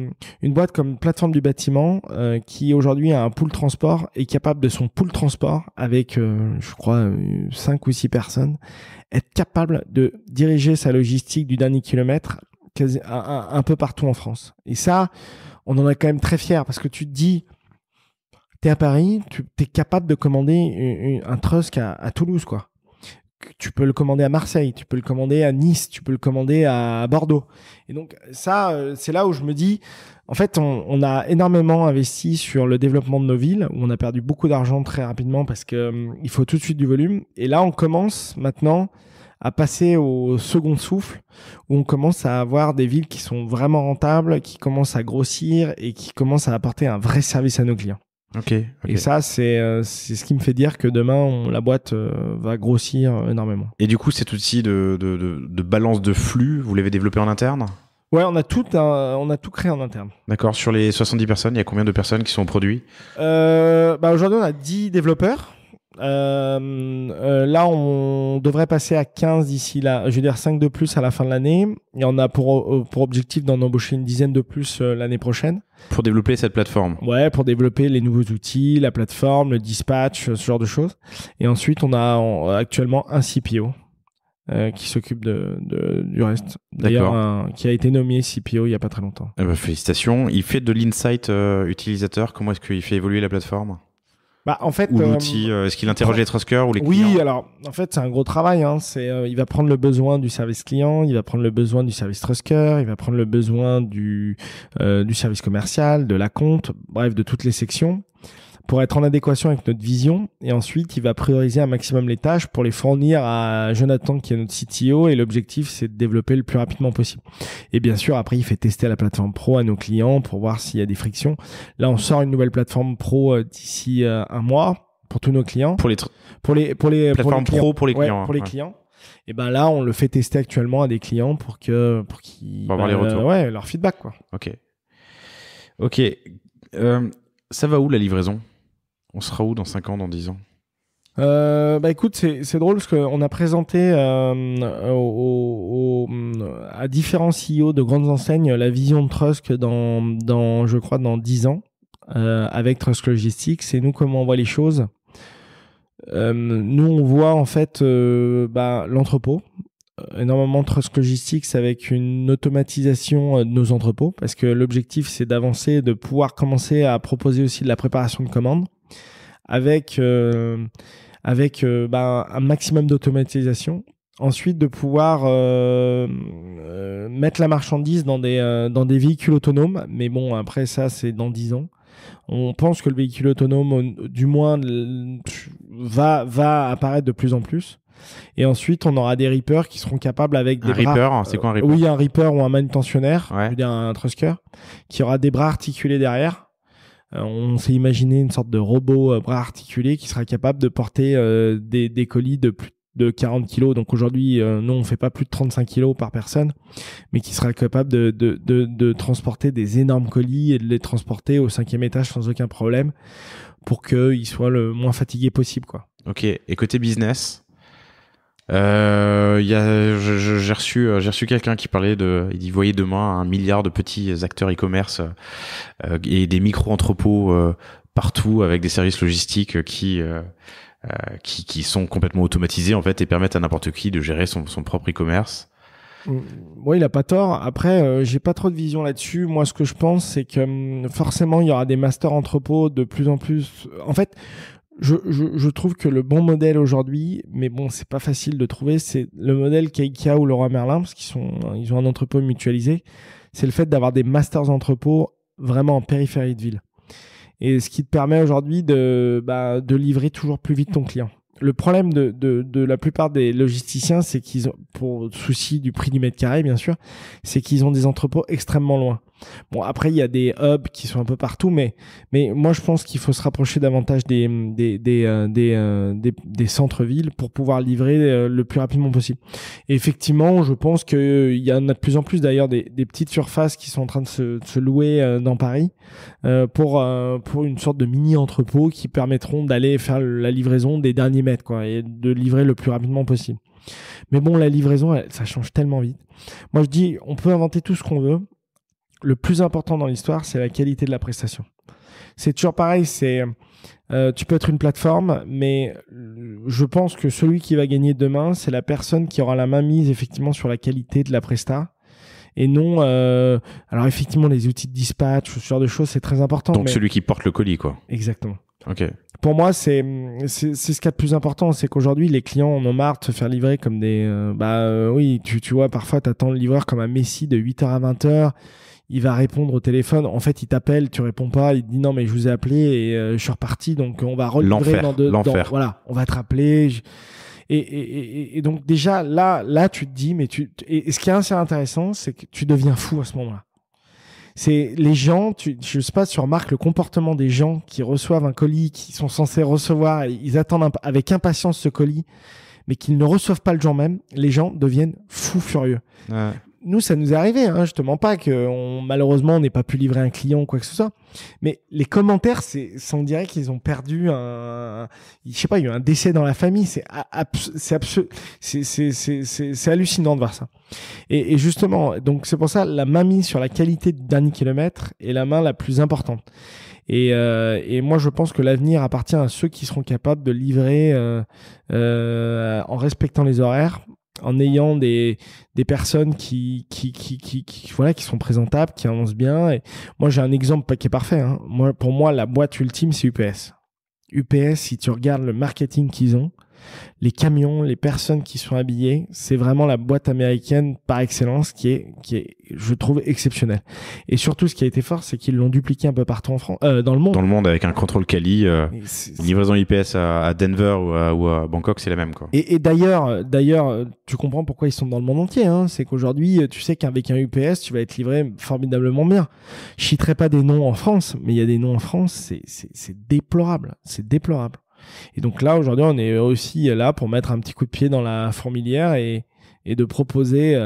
une boîte comme Plateforme du Bâtiment qui, aujourd'hui, a un pool transport et capable de son pool transport avec, je crois, 5 ou 6 personnes, être capable de diriger sa logistique du dernier kilomètre un peu partout en France. Et ça, on en est quand même très fiers parce que tu te dis... T'es à Paris, t'es capable de commander un Trust à Toulouse, quoi. Tu peux le commander à Marseille, tu peux le commander à Nice, tu peux le commander à Bordeaux. Et donc ça, c'est là où je me dis, en fait, on a énormément investi sur le développement de nos villes, où on a perdu beaucoup d'argent très rapidement parce que il faut tout de suite du volume. Et là, on commence maintenant à passer au second souffle, où on commence à avoir des villes qui sont vraiment rentables, qui commencent à grossir et qui commencent à apporter un vrai service à nos clients. Okay. Et ça, c'est ce qui me fait dire que demain, la boîte va grossir énormément. Et du coup, cet outil de balance de flux, vous l'avez développé en interne ? Ouais, on a tout créé en interne. D'accord. Sur les 70 personnes, il y a combien de personnes qui sont au produit ? Aujourd'hui, on a 10 développeurs. Là, on devrait passer à 15 d'ici là. Je veux dire 5 de plus à la fin de l'année. Et on a pour objectif d'en embaucher une dizaine de plus l'année prochaine. Pour développer cette plateforme. Ouais, pour développer les nouveaux outils, la plateforme, le dispatch, ce genre de choses. Et ensuite, on a actuellement un CPO qui s'occupe du reste. D'ailleurs, qui a été nommé CPO il n'y a pas très longtemps. Félicitations. Il fait de l'insight utilisateur. Comment est-ce qu'il fait évoluer la plateforme ? En fait, ou l'outil, est-ce qu'il interroge les Trusker ou les clients ? Oui, alors en fait c'est un gros travail. Il va prendre le besoin du service client, il va prendre le besoin du service Trusker, il va prendre le besoin du service commercial, de la compte, bref de toutes les sections, pour être en adéquation avec notre vision. Et ensuite, il va prioriser un maximum les tâches pour les fournir à Jonathan, qui est notre CTO. Et l'objectif, c'est de développer le plus rapidement possible. Et bien sûr, après, il fait tester la plateforme pro à nos clients pour voir s'il y a des frictions. Là, on sort une nouvelle plateforme pro d'ici un mois pour tous nos clients. Pour les plateformes pro pour les clients. Ouais, pour les clients. Et ben là, on le fait tester actuellement à des clients pour qu'ils avoir les retours. Leur feedback, quoi. Ok. Ça va où la livraison ? On sera où dans 5 ans, dans 10 ans ? Écoute, c'est drôle parce qu'on a présenté à différents CEO de grandes enseignes la vision de Trusk je crois, dans 10 ans avec Trusk Logistics. Et nous, comment on voit les choses. Nous, on voit en fait l'entrepôt. Énormément de Trusk Logistics avec une automatisation de nos entrepôts, parce que l'objectif, c'est d'avancer, de pouvoir commencer à proposer aussi de la préparation de commandes avec un maximum d'automatisation. Ensuite, de pouvoir mettre la marchandise dans des véhicules autonomes. Mais bon, après ça, c'est dans 10 ans. On pense que le véhicule autonome, du moins, va apparaître de plus en plus. Et ensuite, on aura des reapers qui seront capables avec des bras... reaper, c'est quoi un reaper ? Oui, un reaper ou un manutentionnaire, je veux dire un trusker, qui aura des bras articulés derrière. On s'est imaginé une sorte de robot bras articulé qui sera capable de porter des colis de plus de 40 kilos. Donc aujourd'hui, nous, on fait pas plus de 35 kilos par personne, mais qui sera capable de transporter des énormes colis et de les transporter au 5e étage sans aucun problème pour qu'ils soient le moins fatigués possible, quoi. Ok. Et côté business ? J'ai reçu quelqu'un qui parlait il voyait demain 1 milliard de petits acteurs e-commerce et des micro-entrepôts partout avec des services logistiques qui sont complètement automatisés en fait et permettent à n'importe qui de gérer son propre e-commerce. Oui, il a pas tort. Après, j'ai pas trop de vision là-dessus. Moi, ce que je pense, c'est que forcément, il y aura des masters entrepôts de plus en plus. En fait, je trouve que le bon modèle aujourd'hui, mais bon, c'est pas facile de trouver, c'est le modèle qu'IKEA ou Leroy Merlin, parce ils ont un entrepôt mutualisé. C'est le fait d'avoir des masters entrepôts vraiment en périphérie de ville. Et ce qui te permet aujourd'hui de livrer toujours plus vite ton client. Le problème de la plupart des logisticiens, c'est qu'ils ont, pour souci du prix du mètre carré, bien sûr, c'est qu'ils ont des entrepôts extrêmement loin. Bon, après, il y a des hubs qui sont un peu partout, mais moi, je pense qu'il faut se rapprocher davantage des centres-villes pour pouvoir livrer le plus rapidement possible. Et effectivement, je pense qu'il y en a de plus en plus, d'ailleurs, des petites surfaces qui sont en train de se louer dans Paris pour une sorte de mini-entrepôt qui permettront d'aller faire la livraison des derniers mètres, quoi, et de livrer le plus rapidement possible. Mais bon, la livraison, ça change tellement vite. Moi, je dis, on peut inventer tout ce qu'on veut. Le plus important dans l'histoire, c'est la qualité de la prestation. C'est toujours pareil, tu peux être une plateforme, mais je pense que celui qui va gagner demain, c'est la personne qui aura la main mise effectivement sur la qualité de la presta. Et non, alors effectivement, les outils de dispatch, ce genre de choses, c'est très important. Donc celui qui porte le colis, quoi. Exactement. Ok. Pour moi, c'est ce qu'il y a de plus important, c'est qu'aujourd'hui, les clients en ont marre de se faire livrer comme des... oui, tu vois, parfois, tu attends le livreur comme un messie de 8h à 20h. Il va répondre au téléphone. En fait, il t'appelle, tu réponds pas. Il te dit non, mais je vous ai appelé et je suis reparti. Donc, on va relivrer l'enfer. Voilà, on va te rappeler. Et donc déjà là tu te dis, mais et ce qui est assez intéressant, c'est que tu deviens fou à ce moment-là. C'est les gens, je sais pas si tu remarques le comportement des gens qui reçoivent un colis, qui sont censés recevoir, ils attendent avec impatience ce colis, mais qu'ils ne reçoivent pas le jour même. Les gens deviennent fous furieux. Ouais. Nous, ça nous est arrivé, hein, je te mens pas que malheureusement on n'ait pas pu livrer un client ou quoi que ce soit. Mais les commentaires, on dirait qu'ils ont perdu je sais pas, il y a eu un décès dans la famille. C'est hallucinant de voir ça. Et justement, donc c'est pour ça la main mise sur la qualité du dernier kilomètre est la main la plus importante. Et moi, je pense que l'avenir appartient à ceux qui seront capables de livrer en respectant les horaires, en ayant des personnes qui sont présentables, qui avancent bien. Et moi, j'ai un exemple qui est parfait, hein. Pour moi, la boîte ultime, c'est UPS. UPS, si tu regardes le marketing qu'ils ont, les camions, les personnes qui sont habillées, c'est vraiment la boîte américaine par excellence qui est, je trouve, exceptionnelle. Et surtout, ce qui a été fort, c'est qu'ils l'ont dupliqué un peu partout en France, dans le monde. Dans le monde, avec un contrôle quali, livraison UPS à Denver ou à Bangkok, c'est la même, quoi. Et d'ailleurs, tu comprends pourquoi ils sont dans le monde entier, hein. C'est qu'aujourd'hui, tu sais qu'avec un UPS, tu vas être livré formidablement bien. Je citerai pas des noms en France, mais il y a des noms en France, c'est déplorable. C'est déplorable. Et donc là, aujourd'hui, on est aussi là pour mettre un petit coup de pied dans la fourmilière et de proposer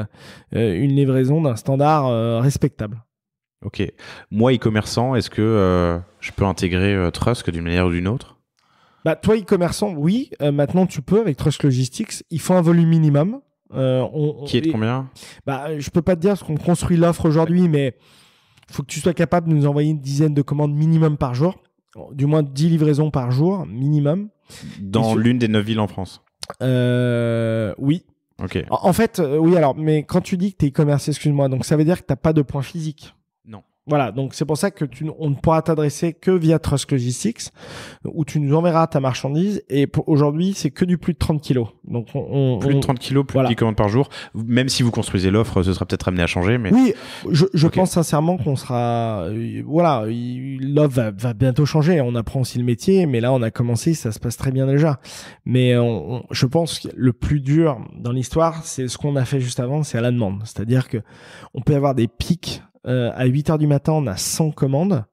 une livraison d'un standard respectable. Ok. Moi, e-commerçant, est-ce que je peux intégrer Trust d'une manière ou d'une autre ? Bah, toi, e-commerçant, oui. Maintenant, tu peux avec Trust Logistics. Il faut un volume minimum. Qui est de combien ? Bah, je peux pas te dire parce qu'on construit l'offre aujourd'hui, mais il faut que tu sois capable de nous envoyer une dizaine de commandes minimum par jour. Du moins 10 livraisons par jour, minimum. Dans l'une des 9 villes en France. Oui. Ok. En fait, oui, alors, mais quand tu dis que tu es e-commerce, excuse-moi, donc ça veut dire que tu n'as pas de point physique. Non. Voilà, donc c'est pour ça que on ne pourra t'adresser que via Trust Logistics, où tu nous enverras ta marchandise. Et aujourd'hui, c'est que du plus de 30 kilos. Donc plus de 30 kilos, plus de 10 commandes par jour. Même si vous construisez l'offre, ce sera peut-être amené à changer. Mais... Oui, je pense sincèrement qu'on sera... voilà, l'offre va bientôt changer. On apprend aussi le métier, mais là, on a commencé, ça se passe très bien déjà. Mais je pense que le plus dur dans l'histoire, c'est ce qu'on a fait juste avant, c'est à la demande. C'est-à-dire que on peut avoir des pics. À 8h du matin, on a 100 commandes,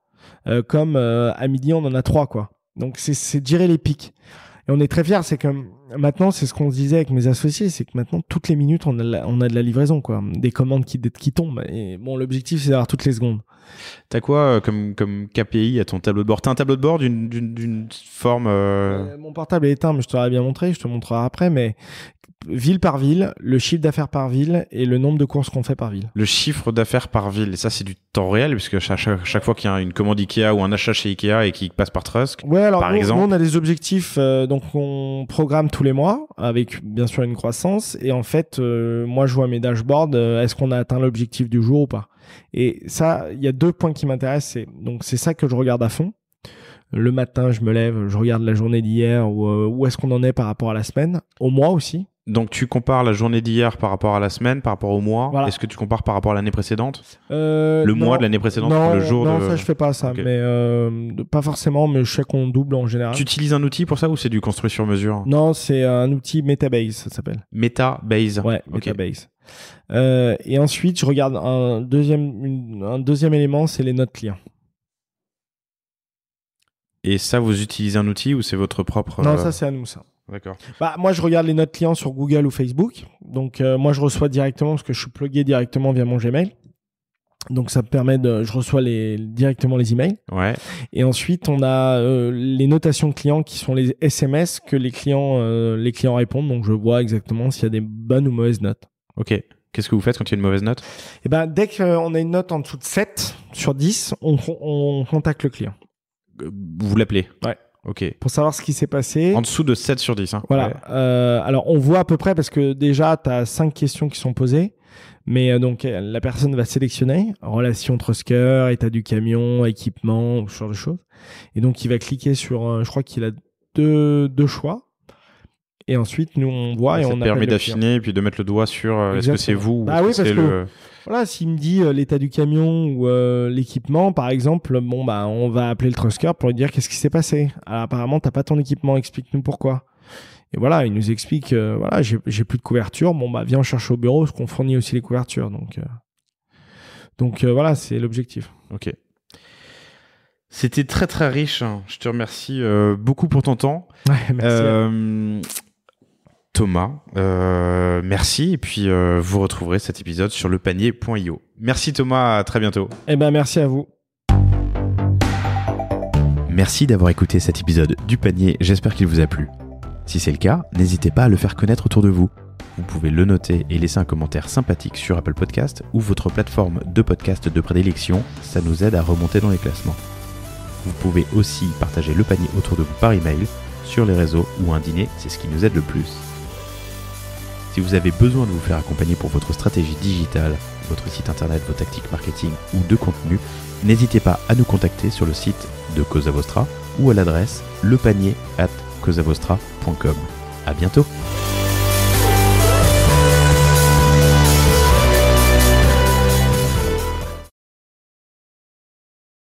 comme à midi, on en a 3, quoi. Donc, c'est de gérer les pics. Et on est très fiers, c'est que maintenant, c'est ce qu'on se disait avec mes associés, c'est que maintenant, toutes les minutes, on a de la livraison, quoi. Des commandes qui tombent. Et bon, l'objectif, c'est d'avoir toutes les secondes. T'as quoi comme KPI à ton tableau de bord ? T'as un tableau de bord d'une forme Mon portable est éteint, mais je te l'aurais bien montré, je te montrerai après, mais ville par ville, le chiffre d'affaires par ville et le nombre de courses qu'on fait par ville. Le chiffre d'affaires par ville, et ça c'est du temps réel, puisque chaque fois qu'il y a une commande Ikea ou un achat chez Ikea et qui passe par Trust, ouais, alors par nous, exemple. Nous, on a des objectifs, donc on programme tous les mois avec bien sûr une croissance. Et en fait, moi je vois mes dashboards, est-ce qu'on a atteint l'objectif du jour ou pas ? Et ça, il y a 2 points qui m'intéressent. Donc c'est ça que je regarde à fond. Le matin, je me lève, je regarde la journée d'hier, où est-ce qu'on en est par rapport à la semaine, au mois aussi. Donc tu compares la journée d'hier par rapport à la semaine, par rapport au mois. Voilà. Est-ce que tu compares par rapport à l'année précédente ? Mois de l'année précédente, le jour non, ça je fais pas ça, okay. Mais pas forcément, mais je sais qu'on double en général. Tu utilises un outil pour ça ou c'est du construit sur mesure ? Non, c'est un outil Metabase, ça s'appelle. Metabase. Ouais, Metabase. Et ensuite, je regarde un deuxième élément, c'est les notes clients. Et ça, vous utilisez un outil ou c'est votre propre... Non, ça c'est à nous, ça. D'accord. Bah, moi, je regarde les notes clients sur Google ou Facebook. Donc, moi, je reçois directement parce que je suis plugué directement via mon Gmail. Donc, ça me permet je reçois directement les emails. Ouais. Et ensuite, on a les notations clients qui sont les SMS que les clients répondent. Donc, je vois exactement s'il y a des bonnes ou mauvaises notes. Ok. Qu'est-ce que vous faites quand il y a une mauvaise note ? Eh ben, dès qu'on a une note en dessous de 7 sur 10, on contacte le client. Vous l'appelez ? Ouais. Ok. Pour savoir ce qui s'est passé. En dessous de 7 sur 10. Hein. Voilà. Ouais. Alors, on voit à peu près parce que déjà, tu as 5 questions qui sont posées. Mais donc, la personne va sélectionner relation Trustcare, état du camion, équipement, ce genre de choses. Et donc, il va cliquer sur, je crois qu'il a deux choix. Et ensuite, nous, on voit et on appelle le client. Ça permet d'affiner et puis de mettre le doigt sur est-ce que c'est vous ou oui, est-ce que c'est le... Voilà, s'il me dit l'état du camion ou l'équipement, par exemple, on va appeler le Trustcare pour lui dire qu'est-ce qui s'est passé. Alors, apparemment, t'as pas ton équipement, explique-nous pourquoi. Et voilà, il nous explique, voilà, j'ai plus de couverture. Bon, bah, viens, on cherche au bureau, parce qu'on fournit aussi les couvertures. Donc voilà, c'est l'objectif. Ok. C'était très très riche. Je te remercie beaucoup pour ton temps. Ouais, merci. Thomas, merci. Et puis, vous retrouverez cet épisode sur lepanier.io. Merci Thomas, à très bientôt. Eh ben, merci à vous. Merci d'avoir écouté cet épisode du panier, j'espère qu'il vous a plu. Si c'est le cas, n'hésitez pas à le faire connaître autour de vous. Vous pouvez le noter et laisser un commentaire sympathique sur Apple Podcast ou votre plateforme de podcast de prédilection, ça nous aide à remonter dans les classements. Vous pouvez aussi partager le panier autour de vous par email, sur les réseaux ou un dîner, c'est ce qui nous aide le plus. Si vous avez besoin de vous faire accompagner pour votre stratégie digitale, votre site internet, vos tactiques marketing ou de contenu, n'hésitez pas à nous contacter sur le site de Cosa Vostra ou à l'adresse lepanier@cosavostra.com. À bientôt.